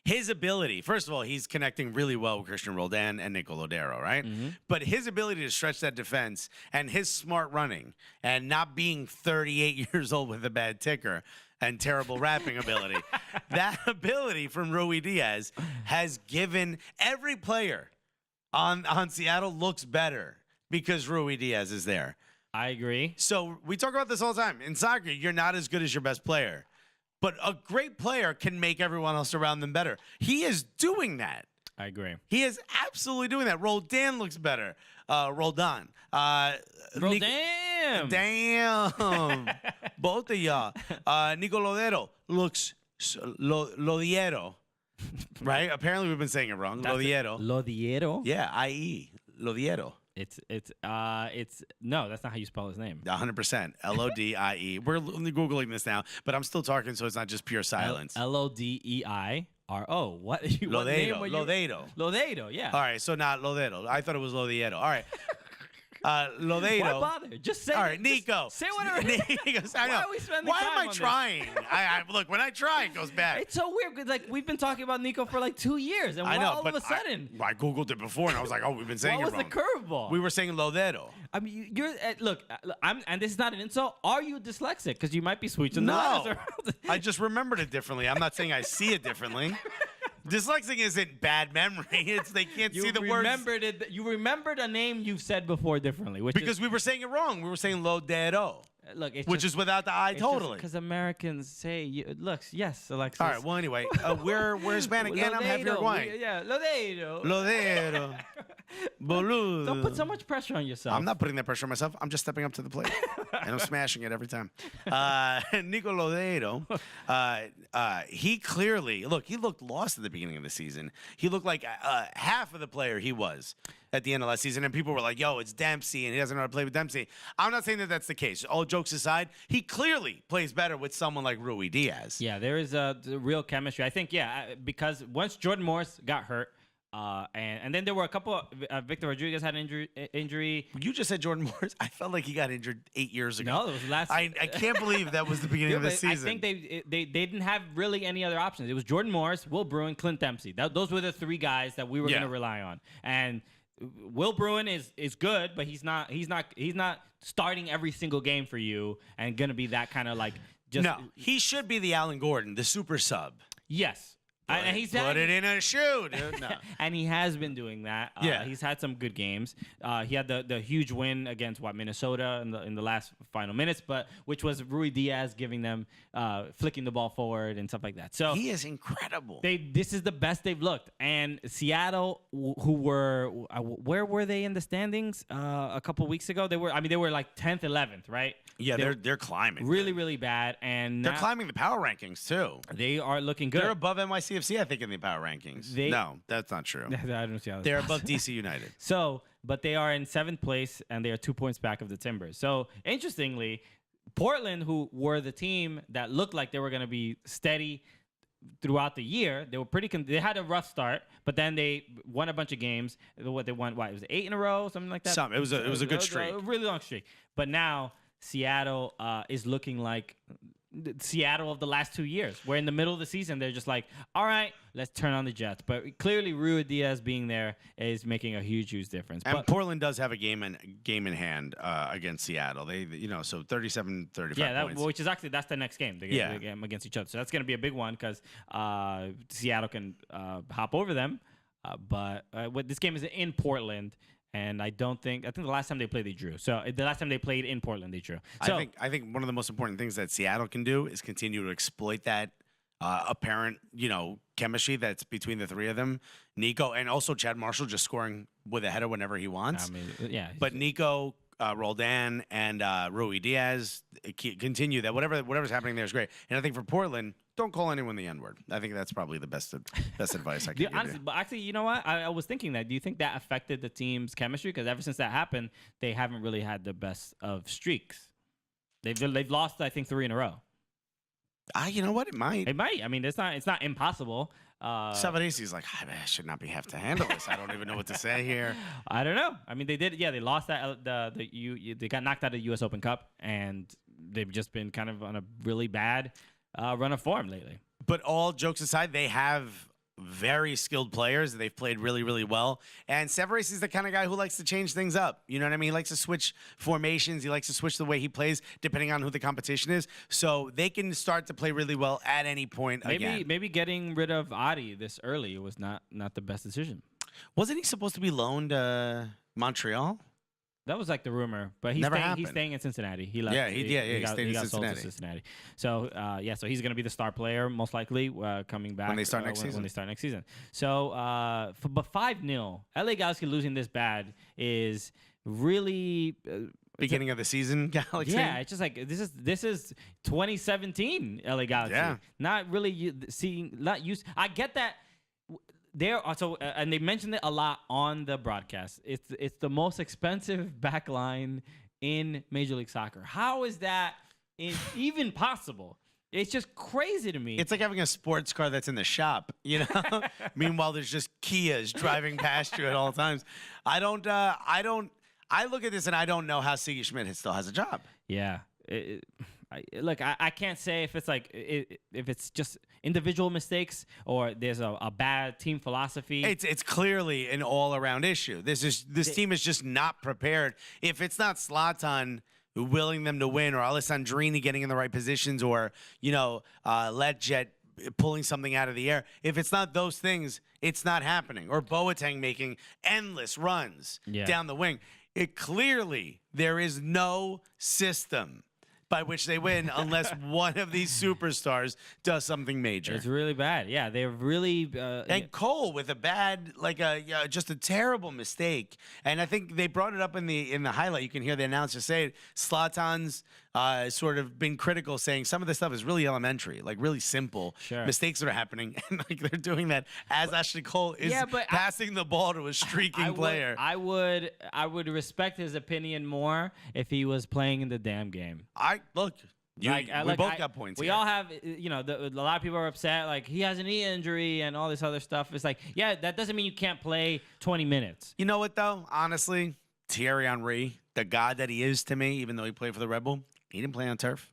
His ability, first of all, he's connecting really well with Christian Roldan and Nico Lodero, right? Mm-hmm. But his ability to stretch that defense and his smart running and not being 38 years old with a bad ticker and terrible rapping ability, that ability from Rui Diaz has given every player on Seattle looks better because Rui Diaz is there. I agree. So we talk about this all the time. In soccer, you're not as good as your best player. But a great player can make everyone else around them better. He is doing that. I agree. He is absolutely doing that. Roldan looks better. Roldan. Damn. Both of y'all. Nico Lodero looks Lodiero. Right? Apparently we've been saying it wrong. Lodiero. Lodiero? Yeah, I-E. Lodiero. No, that's not how you spell his name. 100%. Lodie. We're Googling this now, but I'm still talking, so it's not just pure silence. Lodeiro. What? Lodeiro, yeah. All right, so not Lodero. I thought it was Lodiero. All right. Lodero. Why bother? Just say all right, Nico. Say whatever. Nico, I know. Why are we spending Why time am I on trying? Look, when I try, it goes back. It's so weird because like we've been talking about Nico for like 2 years, and all of a sudden, I googled it before, and I was like, oh, we've been saying it wrong. What was the curveball? We were saying Lodero. I mean, you're look. And this is not an insult. Are you dyslexic? Because you might be switching the letters around. I just remembered it differently. I'm not saying I see it differently. Dyslexic isn't bad memory. It's they can't see the words. You remembered a name you've said before differently, because we were saying it wrong. We were saying Lodero. Look, which is without the I totally. Because Americans say, yes, Alexis. All right, well, anyway, we're Hispanic and I'm half Uruguayan. Yeah, Lodero. Boludo. Don't put so much pressure on yourself. I'm not putting that pressure on myself. I'm just stepping up to the plate. And I'm smashing it every time. Nico Lodero, he looked lost at the beginning of the season. He looked like half of the player he was at the end of last season. And people were like, yo, it's Dempsey, and he doesn't know how to play with Dempsey. I'm not saying that that's the case. All jokes aside, he clearly plays better with someone like Rui Diaz. Yeah, there is a real chemistry. I think, because once Jordan Morris got hurt, and then there were a couple. Victor Rodriguez had an injury. You just said Jordan Morris. I felt like he got injured 8 years ago. No, it was last. I can't believe that was the beginning of the season. I think they didn't have really any other options. It was Jordan Morris, Will Bruin, Clint Dempsey. Those were the 3 guys that we were going to rely on. And Will Bruin is good, but he's not starting every single game for you and going to be that kind of like just. No, he should be the Alan Gordon, the super sub. Yes. And he's Put it in a shoe, dude. No. and he has been doing that. Yeah. He's had some good games. He had the huge win against Minnesota in the last final minutes, but which was Rui Diaz giving them flicking the ball forward and stuff like that. So He is incredible. this is the best they've looked. And Seattle, who were where were they in the standings a couple weeks ago? They were like 10th, 11th, right? Yeah, they're climbing. Really, really bad. And They're now climbing the power rankings too. they are looking good. They're above NYCFC, I think, in the power rankings. No, that's not true. I don't see how They're above DC United. So, but they are in 7th place, and they are 2 points back of the Timbers. So, interestingly, Portland, who were the team that looked like they were going to be steady throughout the year, they were they had a rough start, but then they won a bunch of games. What they won? It was 8 in a row, something like that. It was a good streak. A really long streak. But now Seattle is looking like the Seattle of the last 2 years, where in the middle of the season they're just like, all right, let's turn on the Jets. But clearly, Rui Diaz being there is making a huge difference. And but Portland does have a game in hand against Seattle. They so 37-35 points. which is actually that's the next game. The game against each other. So that's going to be a big one because Seattle can hop over them. But this game is in Portland. And I think the last time they played, they drew. So the last time they played in Portland, they drew. So I think one of the most important things that Seattle can do is continue to exploit that apparent, chemistry that's between the three of them. Nico and also Chad Marshall just scoring with a header whenever he wants. But Nico, Roldan, and Rui Diaz continue that. Whatever's happening there is great. And I think for Portland, don't call anyone the N-word. I think that's probably the best advice I can give honestly, you. But actually, you know what? I was thinking that. Do you think that affected the team's chemistry? Because ever since that happened, they haven't really had the best of streaks. They've lost, I think, 3 in a row. You know what? It might. It might. I mean, it's not impossible. Savaresi's like, I should not have to handle this. I don't even know what to say here. I don't know. I mean, they did. Yeah, they lost that. They got knocked out of the U.S. Open Cup, and they've just been kind of on a really bad run of form lately. But all jokes aside, they have very skilled players. They've played really, really well. And Savaresi is the kind of guy who likes to change things up. You know what I mean? He likes to switch formations. He likes to switch the way he plays depending on who the competition is. So they can start to play really well at any point again. Maybe getting rid of Adi this early was not the best decision. Wasn't he supposed to be loaned to Montreal? That was like the rumor, but he's staying in Cincinnati. He left. Yeah, he stayed in sold to Cincinnati. So so he's going to be the star player most likely coming back when they start next season. When they start next season. So, but 5-0, LA Galaxy losing this bad is really beginning of the season, Galaxy. Yeah, it's just like this is 2017 LA Galaxy. Yeah, not really not used. I get that. There also, and they mentioned it a lot on the broadcast. It's the most expensive back line in Major League Soccer. How is that even possible? It's just crazy to me. It's like having a sports car that's in the shop, Meanwhile, there's just Kias driving past you at all times. I look at this and I don't know how Sigi Schmidt still has a job. Yeah. I can't say if it's if it's just individual mistakes or there's a bad team philosophy. It's clearly an all-around issue. This team is just not prepared. If it's not Zlatan willing them to win, or Alessandrini getting in the right positions, or Ledjet pulling something out of the air, if it's not those things, it's not happening. Or Boateng making endless runs down the wing. Clearly there is no system by which they win unless one of these superstars does something major. It's really bad. Yeah, they're really... and Cole with a bad, just a terrible mistake. And I think they brought it up in the highlight. You can hear the announcer say it. Zlatan's sort of been critical, saying some of this stuff is really elementary, really simple mistakes that are happening. And they're doing that as Ashley Cole is passing the ball to a streaking player. I would respect his opinion more if he was playing in the damn game. We both got points. We all have, a lot of people are upset. He has a knee injury and all this other stuff. It's that doesn't mean you can't play 20 minutes. You know what, though? Honestly, Thierry Henry, the god that he is to me, even though he played for the Red Bull, he didn't play on turf.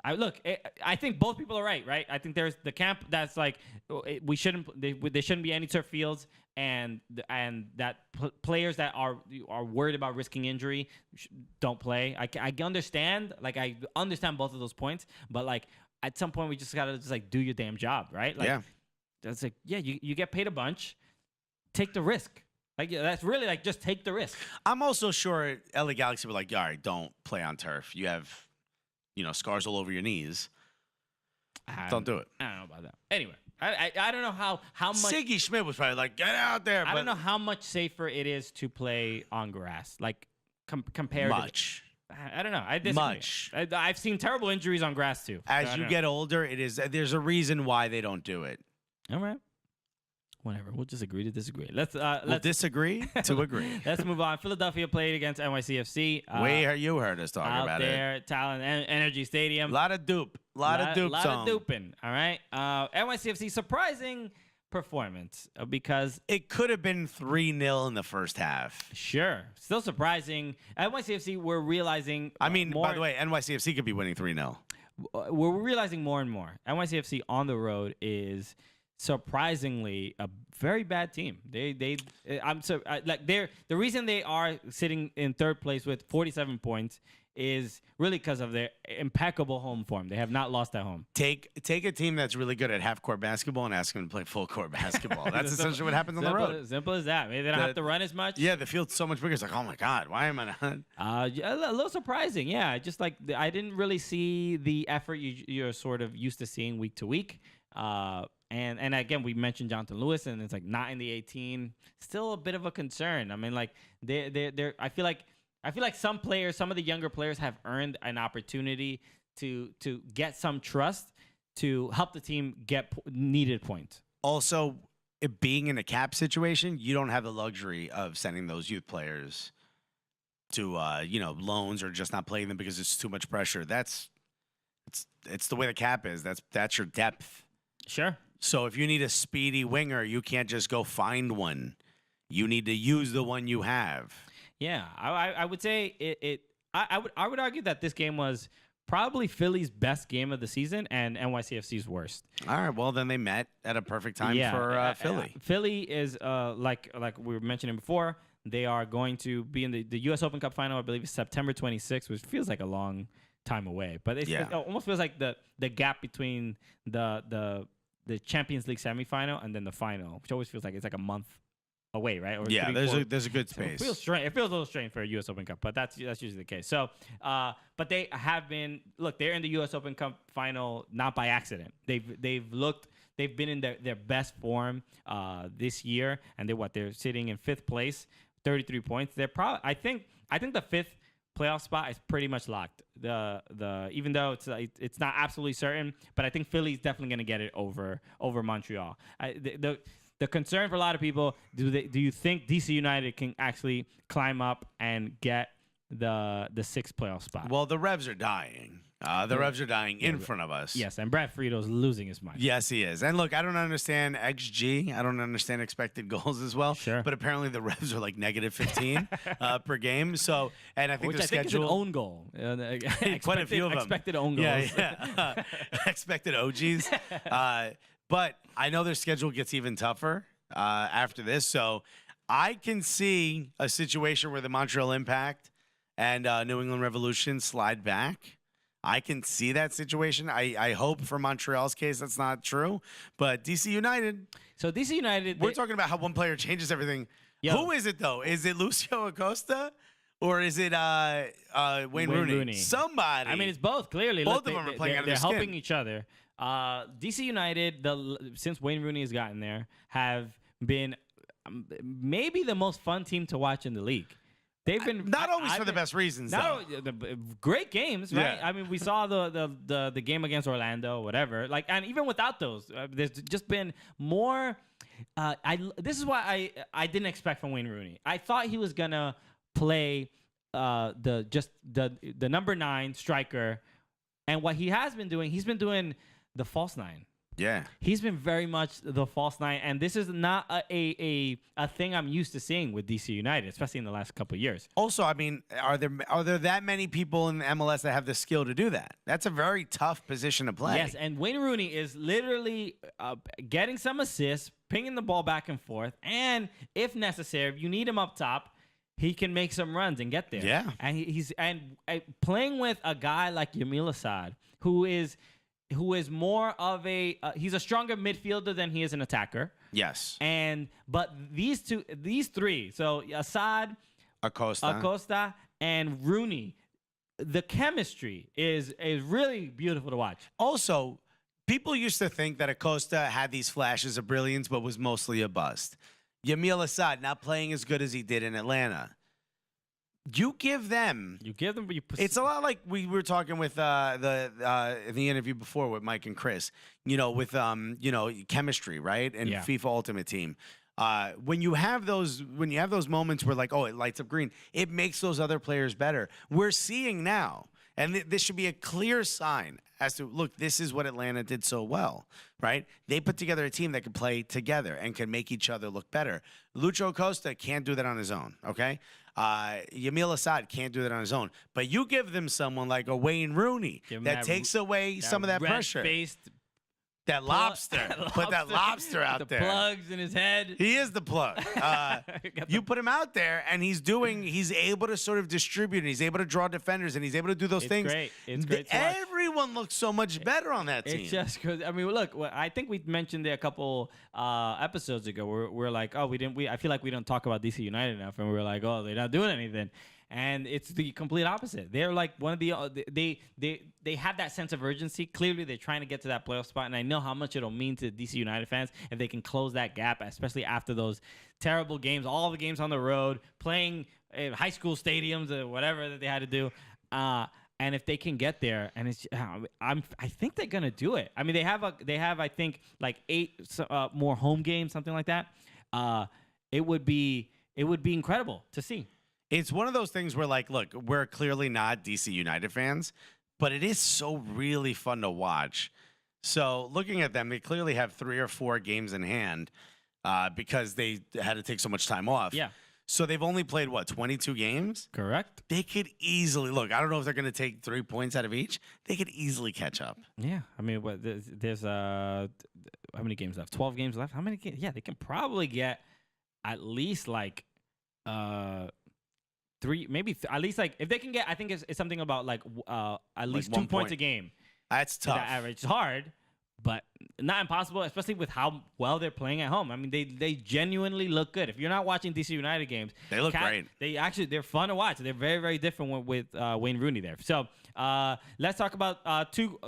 I think both people are right? I think there's the camp that's there shouldn't be any turf fields, and that players that are worried about risking injury don't play. I understand, I understand both of those points, but at some point we just gotta do your damn job, right? that's like, yeah, you get paid a bunch. Take the risk. Like, yeah, that's really like, just take the risk. I'm also sure LA Galaxy were like, all right, don't play on turf. You have, scars all over your knees. Don't do it. I don't know about that. Anyway, I don't know how much. Siggy Schmidt was probably like, get out there. I don't know how much safer it is to play on grass. Like, compared much. I don't know. I disagree. Much. I've seen terrible injuries on grass too. As you get older, there's a reason why they don't do it. All right. Whatever. We'll just agree to disagree. Let's disagree to agree. Let's move on. Philadelphia played against NYCFC. You heard us talking about out there, Talent Energy Stadium. A lot of dupe. A lot of duping. All right. NYCFC surprising performance because it could have been 3-0 in the first half. Sure. Still surprising. NYCFC were realizing. By the way, NYCFC could be winning 3-0. We're realizing more and more. NYCFC on the road is surprisingly a very bad team. The reason they are sitting in third place with 47 points is really because of their impeccable home form. They have not lost at home. Take a team that's really good at half-court basketball and ask them to play full-court basketball. That's essentially what happens on the road. Simple as that. Maybe they don't have to run as much. Yeah, the field's so much bigger. It's like, oh my God, why am I not? A little surprising. Yeah, just like I didn't really see the effort you're sort of used to seeing week to week. And again, we mentioned Jonathan Lewis, and it's like not in the 18. Still a bit of a concern. I mean, like they're. I feel like some of the younger players have earned an opportunity to get some trust to help the team get needed points. Also, it being in a cap situation, you don't have the luxury of sending those youth players to loans or just not playing them because it's too much pressure. It's the way the cap is. That's your depth. Sure. So if you need a speedy winger, you can't just go find one. You need to use the one you have. Yeah, I would say I would argue that this game was probably Philly's best game of the season and NYCFC's worst. All right, well then they met at a perfect time for Philly. Philly is like we were mentioning before. They are going to be in the U.S. Open Cup final. I believe it's September 26th, which feels like a long time away. But it almost feels like the gap between the Champions League semifinal and then the final, which always feels like it's like a month away, right? Or there's a good space. So it feels strange. It feels a little strange for a U.S. Open Cup, but that's usually the case. So, but they have been. Look, they're in the U.S. Open Cup final not by accident. They've been in their best form this year, and they're sitting in 5th place, 33 points. They're probably. I think the 5th playoff spot is pretty much locked. Even though it's not absolutely certain, but I think Philly's definitely going to get it over Montreal. The concern for a lot of people, do you think DC United can actually climb up and get the 6th playoff spot? Well, the Revs are dying. The Revs are dying in front of us. Yes, and Brad Friedo's losing his mind. Yes, he is. And look, I don't understand XG. I don't understand expected goals as well. Sure. But apparently the Revs are like negative 15 per game. So, and I think Which their I think schedule. is an own goal. Quite a few of them. Expected own goals. Yeah. Expected OGs. But I know their schedule gets even tougher after this. So I can see a situation where the Montreal Impact and New England Revolution slide back. I can see that situation. I hope for Montreal's case that's not true. But DC United. So DC United. We're talking about how one player changes everything. Who is it, though? Is it Lucio Acosta? Or is it Wayne Rooney? Somebody. I mean, it's both, clearly. Both of them are playing out of their skin. They're helping each other. DC United, since Wayne Rooney has gotten there, have been maybe the most fun team to watch in the league. They've been not always for the best reasons. Though. Great games, right? Yeah. I mean, we saw the game against Orlando, whatever. Like, and even without those, there's just been more. This is why I didn't expect from Wayne Rooney. I thought he was gonna play the number 9 striker, and what he has been doing, he's been doing the false 9. Yeah, he's been very much the false 9, and this is not a thing I'm used to seeing with DC United, especially in the last couple of years. Also, I mean, are there that many people in the MLS that have the skill to do that? That's a very tough position to play. Yes, and Wayne Rooney is literally getting some assists, pinging the ball back and forth, and if necessary, if you need him up top, he can make some runs and get there. Yeah, and he's playing with a guy like Yamil Assad, who is who is more of a he's a stronger midfielder than he is an attacker. Yes. But these three, so Assad, Acosta, and Rooney, the chemistry is really beautiful to watch. Also, people used to think that Acosta had these flashes of brilliance, but was mostly a bust. Yamil Assad not playing as good as he did in Atlanta. You give them. It's a lot like we were talking with the interview before with Mike and Chris. With chemistry, right? And FIFA Ultimate Team. When you have those moments where like, oh, it lights up green, it makes those other players better. We're seeing now, and this should be a clear sign as to, look, this is what Atlanta did so well, right? They put together a team that can play together and can make each other look better. Lucho Costa can't do that on his own, okay? Yamil Assad can't do that on his own. But you give them someone like a Wayne Rooney that takes away some of that pressure. That lobster. Put that lobster out there. The plugs in his head. He is the plug. You put him out there, and he's able to sort of distribute, and he's able to draw defenders, and he's able to do those things. It's great. Everyone looks so much better on that team. It's just because, I mean, look, I think we mentioned it a couple episodes ago. We're like, oh, I feel like we don't talk about DC United enough, and we're like, oh, they're not doing anything. And it's the complete opposite. They're like one of the they have that sense of urgency. Clearly, they're trying to get to that playoff spot, and I know how much it'll mean to DC United fans if they can close that gap, especially after those terrible games, all the games on the road, playing in high school stadiums or whatever that they had to do. And if they can get there, and I think they're gonna do it. I mean, they have I think like 8 more home games, something like that. It would be incredible to see. It's one of those things where, like, look, we're clearly not DC United fans, but it is so really fun to watch. So looking at them, they clearly have 3 or 4 games in hand because they had to take so much time off. Yeah. So they've only played, 22 games? Correct. They could easily, look, I don't know if they're going to take 3 points out of each. They could easily catch up. Yeah. I mean, there's how many games left? 12 games left? How many games? Yeah, they can probably get at least like 3, maybe at least like if they can get, I think it's something about like at least 2 points a game. That's tough. That average. It's hard, but not impossible, especially with how well they're playing at home. I mean, they genuinely look good. If you're not watching DC United games, they look great. They're fun to watch. They're very, very different with Wayne Rooney there. So let's talk about 2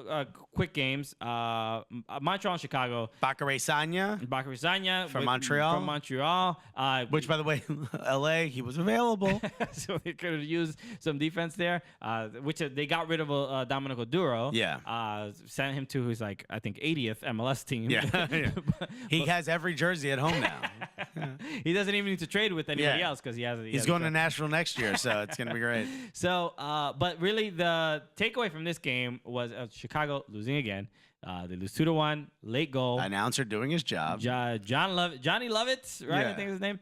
quick games. Montreal and Chicago. Bacare Sagna from Montreal. Which, by the way, LA, he was available. So they could have used some defense there, which they got rid of Domenico Duro. Yeah. Sent him to his, like, I think 80th MLS team. Yeah. He has every jersey at home now. He doesn't even need to trade with anybody else because he's going to Nashville next year, so it's going to be great. So, but really the takeaway from this game was Chicago losing again. They lose 2-1, late goal. Announcer doing his job. Johnny Lovitz, right? I think is his name.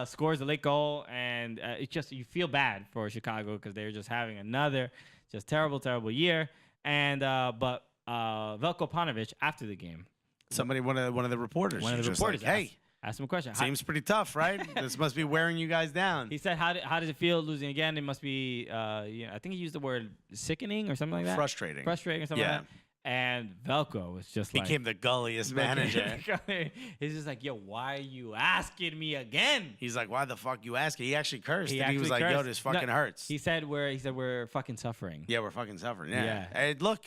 Scores a late goll, and it's just you feel bad for Chicago because they're just having another just terrible, terrible year. And but Veljko Paunovic after the game, one of the reporters, like, hey. Asked him a question. Seems pretty tough, right? This must be wearing you guys down. He said, "How does it feel losing again? It must be, I think he used the word sickening or something like that. Frustrating or something like that." And Veljko was just became the gulliest manager. He's just like, "Yo, why are you asking me again?" He's like, "Why the fuck you asking?" He actually cursed. He was like, cursed. "Yo, this fucking hurts." He said, "We're fucking suffering." Yeah, we're fucking suffering. Yeah. Hey, look.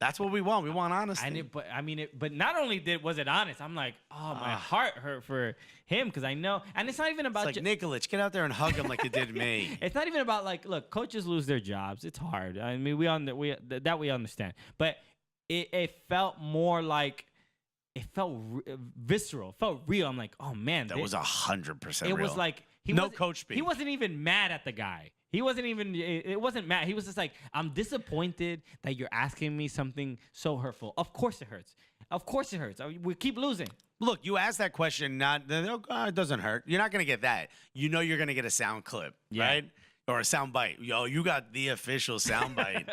That's what we want. We want honesty. But not only was it honest, I'm like, oh, my heart hurt for him because I know, and it's not even about like Nikolic, get out there and hug him like you did me. It's not even about like, look, coaches lose their jobs. It's hard. I mean, we understand, but it felt more like it felt visceral, felt real. I'm like, oh man, that was 100% real. It was like coach speak. He wasn't even mad at the guy. He wasn't even, it wasn't mad. He was just like, I'm disappointed that you're asking me something so hurtful. Of course it hurts. Of course it hurts. We keep losing. Look, you asked that question, it doesn't hurt. You're not going to get that. You know you're going to get a sound clip, right? Or a sound bite. Yo, you got the official sound bite.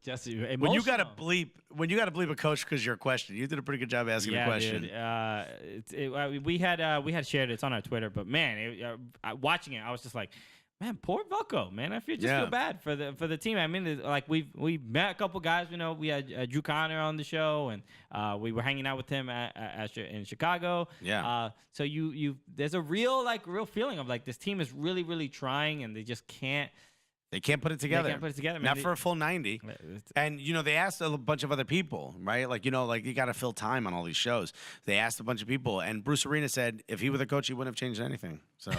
Just emotional. When you got to bleep a coach because your question. You did a pretty good job asking a question. Dude. We had shared it. It's on our Twitter, but man, watching it, I was just like, Man, poor Velko, man. I feel bad for the team. I mean, like we met a couple guys. You know, we had Drew Connor on the show, and we were hanging out with him in Chicago. Yeah. So there's a real feeling of like this team is really, really trying, and they just can't. They can't put it together. They can't put it together. Not for a full 90. And, you know, they asked a bunch of other people, right? Like, you know, like you got to fill time on all these shows. They asked a bunch of people, and Bruce Arena said if he were the coach, he wouldn't have changed anything. So.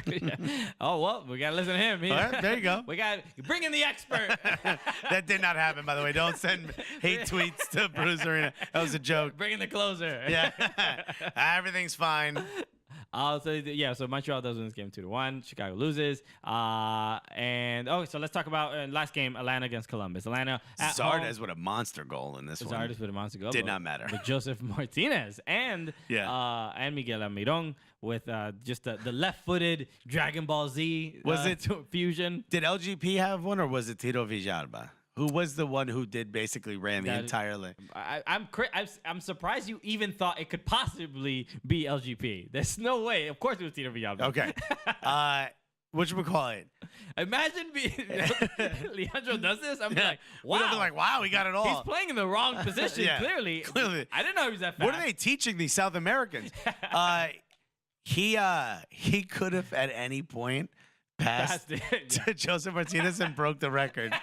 Yeah. Oh, well, we got to listen to him. Right, there you go. We got bring in the expert. That did not happen, by the way. Don't send hate tweets to Bruce Arena. That was a joke. Bring in the closer. Yeah. Everything's fine. So Montreal does win this game 2-1. Chicago loses. So let's talk about last game, Atlanta against Columbus. Atlanta Zardes with a monster goal in this one. Zardes with a monster goal. Did not matter. With Joseph Martinez and Miguel Almiron with just the left-footed Dragon Ball Z fusion. Did LGP have one, or was it Tito Villalba? Who was the one who ran the entire lane? I'm surprised you even thought it could possibly be LGP. There's no way. Of course it was Tito Villalba. Okay. Whatchamacallit? Imagine Leandro does this. I'm like, wow. We'd be like, wow, he got it all. He's playing in the wrong position, clearly. I didn't know he was that fast. What are they teaching these South Americans? He could have at any point passed to Joseph Martinez and broke the record.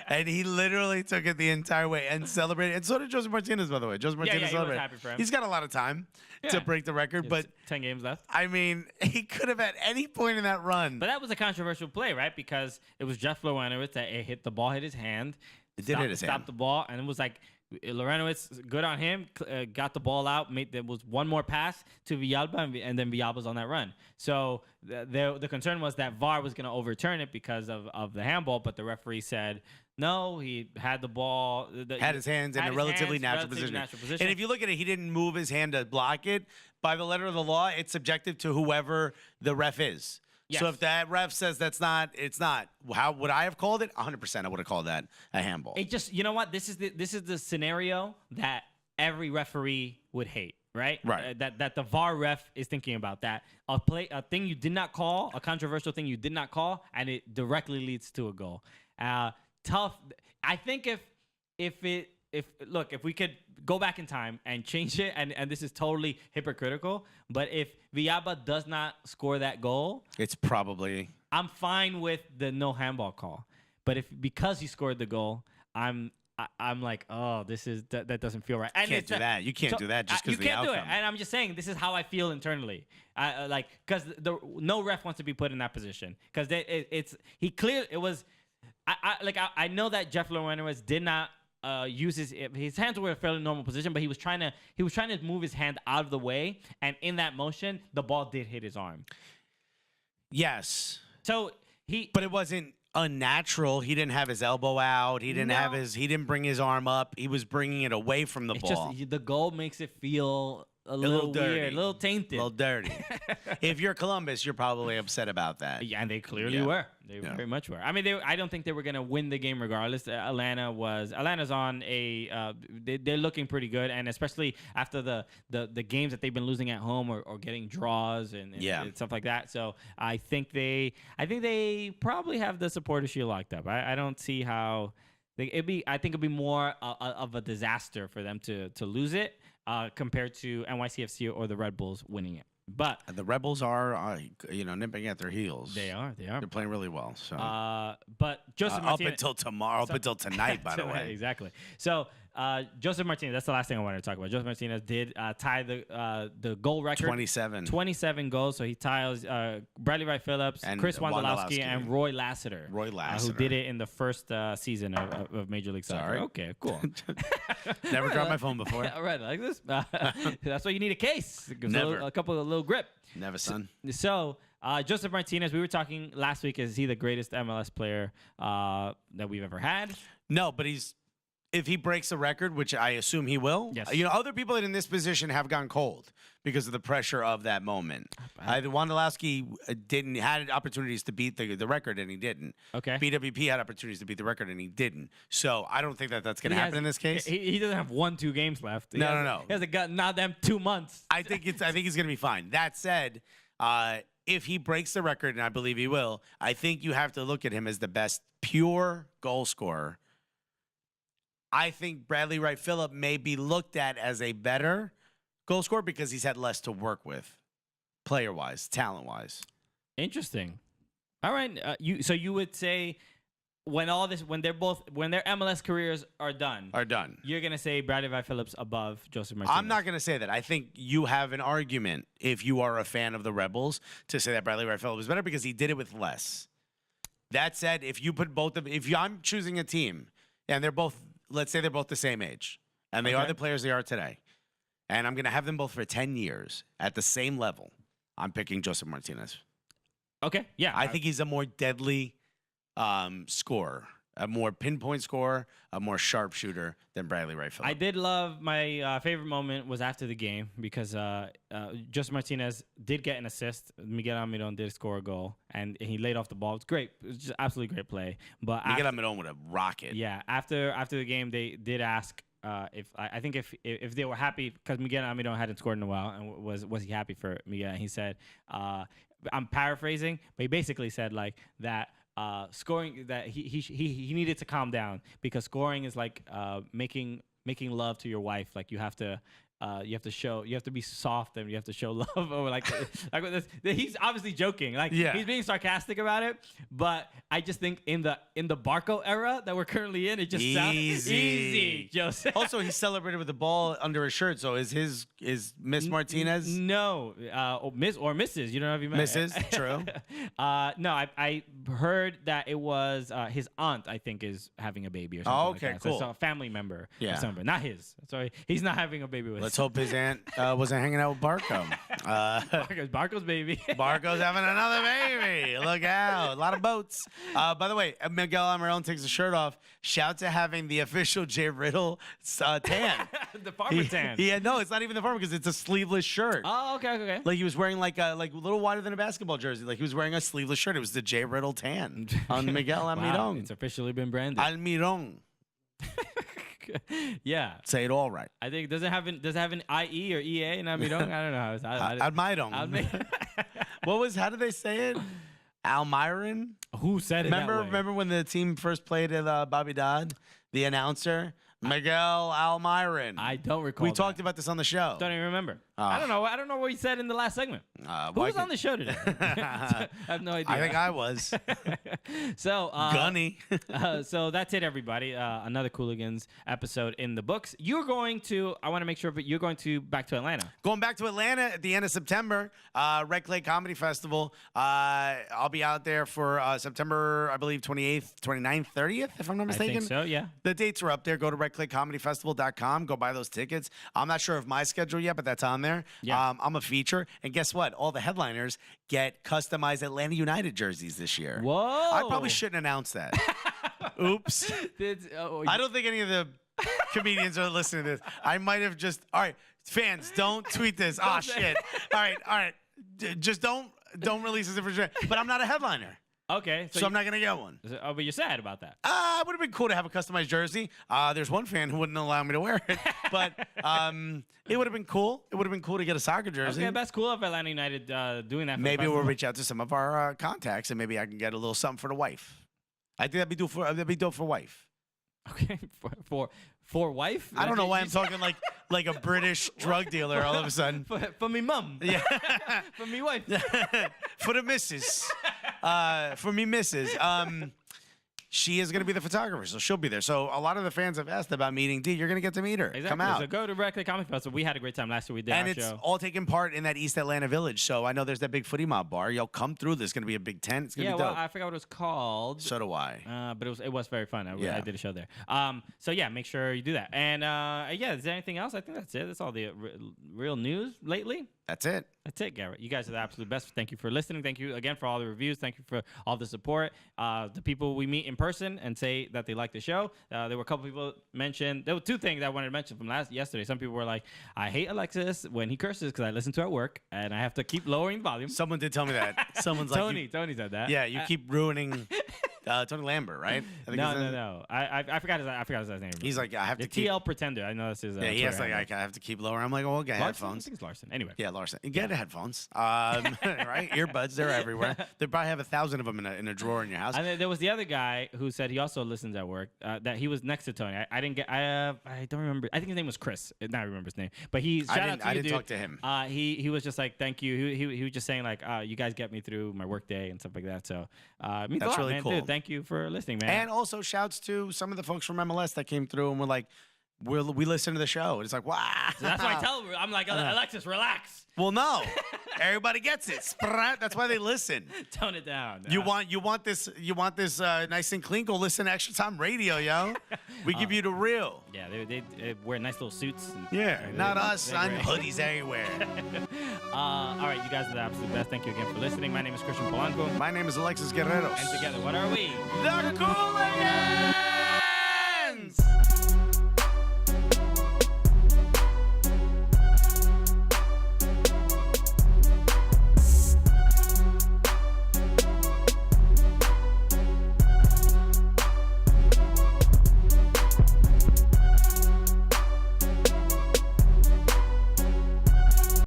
And he literally took it the entire way and celebrated. And so did Joseph Martinez, by the way. Joseph Martinez celebrated. Happy for him. He's got a lot of time to break the record, but 10 games left. I mean, he could have at any point in that run. But that was a controversial play, right? Because it was Jeff Lorenowitz that hit his hand. It did hit his hand. Stopped the ball, and it was like Lorenowitz, good on him, got the ball out. There was one more pass to Villalba, and then Villalba's on that run. So the concern was that VAR was going to overturn it because of the handball, but the referee said, no, he had the ball. Had his hands in a relatively natural position. And if you look at it, he didn't move his hand to block it. By the letter of the law, it's subjective to whoever the ref is. Yes. So if that ref says it's not. How would I have called it? 100% I would have called that a handball. It just, you know what? This is the scenario that every referee would hate. Right? That the VAR ref is thinking about that. A thing you did not call, a controversial thing you did not call, and it directly leads to a goal. Tough. I think if we could go back in time and change it, and this is totally hypocritical, but if Villalba does not score that goal, it's probably. I'm fine with the no handball call, but because he scored the goal, I'm like, oh, that doesn't feel right. And you can't do that. You can't do that just because the outcome. You can't do it. And I'm just saying, this is how I feel internally. Because no ref wants to be put in that position. Because I know that Jeff Lorenowitz did not use his hands were in a fairly normal position, but he was trying to move his hand out of the way, and in that motion, the ball did hit his arm. Yes. So but it wasn't unnatural. He didn't have his elbow out. He didn't bring his arm up. He was bringing it away from the ball. Just, the goal makes it feel a little dirty, weird, a little tainted. A little dirty. If you're Columbus, you're probably upset about that. Yeah, and they clearly were. They very much were. I mean, I don't think they were going to win the game regardless. Atlanta's on they're looking pretty good, and especially after the games that they've been losing at home or getting draws and stuff like that. So I think they probably have the supporter shield locked up. I don't see how I think it'd be more of a disaster for them to lose it. Compared to NYCFC or the Red Bulls winning it. But the Rebels are, nipping at their heels. They are. They're playing really well. So, but Joseph Martinez, up until tomorrow, up until tonight, by the way. Exactly. So, Joseph Martinez. That's the last thing I wanted to talk about. Joseph Martinez did tie the goal record. 27 goals. So he ties Bradley Wright Phillips, and Chris Wondolowski, and Roy Lassiter. Who did it in the first season of Major League Soccer. Sorry. Okay, cool. Never dropped my phone before. All right, like this. That's why you need a case. Never. A couple of little grip. Never, son. So Joseph Martinez, we were talking last week. Is he the greatest MLS player that we've ever had? No, but if he breaks the record, which I assume he will, yes. Other people in this position have gone cold because of the pressure of that moment. Wondolowski had opportunities to beat the record, and he didn't. Okay. BWP had opportunities to beat the record, and he didn't. So I don't think that's going to happen in this case. He doesn't have 1-2 games left. No. He hasn't got not them 2 months. I think he's going to be fine. That said, if he breaks the record, and I believe he will, I think you have to look at him as the best pure goal scorer. I think Bradley Wright Phillip may be looked at as a better goal scorer because he's had less to work with, player-wise, talent-wise. Interesting. All right. So you would say when their MLS careers are done, you're gonna say Bradley Wright Phillips above Joseph Martinez. I'm not gonna say that. I think you have an argument if you are a fan of the Rebels to say that Bradley Wright Phillips is better because he did it with less. That said, if you put both of, I'm choosing a team and they're both, let's say they're both the same age and they are the players they are today, and I'm gonna have them both for 10 years at the same level, I'm picking Joseph Martinez. Okay. Yeah. I think he's a more deadly scorer, a more pinpoint scorer, a more sharpshooter than Bradley Wright Phillips. I did love my favorite moment was after the game because Joseph Martinez did get an assist. Miguel Almiron did score a goal, and he laid off the ball. It's great. It was just absolutely great play. But Miguel Almiron with a rocket. Yeah. After the game, they did ask if they were happy because Miguel Almiron hadn't scored in a while, and was he happy for Miguel? And he said, I'm paraphrasing, but he basically said like that. Scoring that he needed to calm down because scoring is like making love to your wife. Like you have to be soft and you have to show love or like he's obviously joking. Like he's being sarcastic about it, but I just think in the Barco era that we're currently in, it just sounds easy. Joseph. Also, he celebrated with the ball under his shirt. So is Miss Martinez? No, Miss or Mrs. You don't know if you meant Mrs. True. No, I heard that it was his aunt. I think is having a baby or something. Oh, okay, like that. cool. So a family member. Yeah. Or something, not his. Sorry, he's not having a baby with. Let's hope his aunt wasn't hanging out with Barco. Barco's baby. Barco's having another baby. Look out. A lot of boats. By the way, Miguel Almiron takes his shirt off. Shout to having the official Jay Riddle tan. The farmer tan. Yeah, no, it's not even the farmer because it's a sleeveless shirt. Oh, okay. Like he was wearing like a little wider than a basketball jersey. Like he was wearing a sleeveless shirt. It was the Jay Riddle tan on Miguel Almiron. Wow, it's officially been branded. Almiron. Yeah. Say it all right. I think does it have an IE or EA in Almiron? I don't know how Almiron. How did they say it? Almiron? Who said it? Remember when the team first played at Bobby Dodd? The announcer? Miguel Almiron. I don't recall. We talked about this on the show. Don't even remember. I don't know. I don't know what he said in the last segment. Who was on the show today? I have no idea. I think I was. So Gunny. So that's it, everybody. Another Cooligans episode in the books. You're going to. I want to make sure, but you're going to back to Atlanta. Going back to Atlanta at the end of September. Red Clay Comedy Festival. I'll be out there for September, I believe, 28th, 29th, 30th, if I'm not mistaken. I think so. Yeah. The dates are up there. Go to redclaycomedyfestival.com. Go buy those tickets. I'm not sure of my schedule yet, but that's on there. Yeah. I'm a feature. And guess what? All the headliners get customized Atlanta United jerseys this year. Whoa. I probably shouldn't announce that. Oops. I don't think any of the comedians are listening to this. I might have just. All right, fans, don't tweet this. Oh, shit. All right. Just don't release this information. But I'm not a headliner. Okay. So I'm not going to get one. But you're sad about that. It would have been cool to have a customized jersey. There's one fan who wouldn't allow me to wear it. But it would have been cool. It would have been cool to get a soccer jersey. Okay, that's cool if Atlanta United doing that. Maybe we'll reach out to some of our contacts, and maybe I can get a little something for the wife. I think that'd be dope for wife. Okay, for wife? I don't know why I'm talking like a British drug dealer all of a sudden. For me mum. Yeah. For me wife. For the missus. For me missus. She is going to be the photographer, so she'll be there. So a lot of the fans have asked about meeting D. You're going to get to meet her. Exactly. Come out. So go to Red Clay Comedy Festival. We had a great time last year. We did and our it's show. all taking part in that East Atlanta Village. So I know there's that big footy mob bar. Y'all come through. There's going to be a big tent. It's going to be dope. I forgot what it was called. So do I. But it was very fun. I did a show there. So yeah, make sure you do that. And is there anything else? I think that's it. That's all the real news lately. That's it. That's it, Garrett. You guys are the absolute best. Thank you for listening. Thank you again for all the reviews. Thank you for all the support. The people we meet in person and say that they like the show. There were a couple people mentioned. There were two things I wanted to mention from yesterday. Some people were like, I hate Alexis when he curses because I listen to it at work and I have to keep lowering the volume. Someone did tell me that. Someone's like, Tony said that. Yeah, you keep ruining Tony Lambert, right? I think No. I forgot his last name. He's like, I have the to keep. TL Pretender. I know this is. Yeah, he has like, I have to keep lower. I'm like, well, get Larson? headphones. I think it's Larson. Anyway. Yeah, Larson. Get headphones. Right? Earbuds, they're everywhere. They probably have 1,000 of them in a drawer in your house. And then there was the other guy who said he also listens at work. That he was next to Tony. I didn't get. I don't remember. I think his name was Chris. Now I remember his name. But shout out to you, I didn't dude. talk to him. He was just like, thank you. He was just saying like, you guys get me through my work day and stuff like that. So means a lot, really man. cool. Dude, thank you for listening, man. And also shouts to some of the folks from MLS that came through and were like, we listen to the show. It's like, wow. So that's why I tell her, I'm like, Alexis, relax. Well, no. Everybody gets it. That's why they listen. Tone it down. You want this nice and clean? Go listen to Extra Time Radio, yo. We give you the real. Yeah, they wear nice little suits. And Not us. On hoodies everywhere. All right, you guys are the absolute best. Thank you again for listening. My name is Christian Polanco. My name is Alexis Guerreros. And together, what are we? The Cooligans!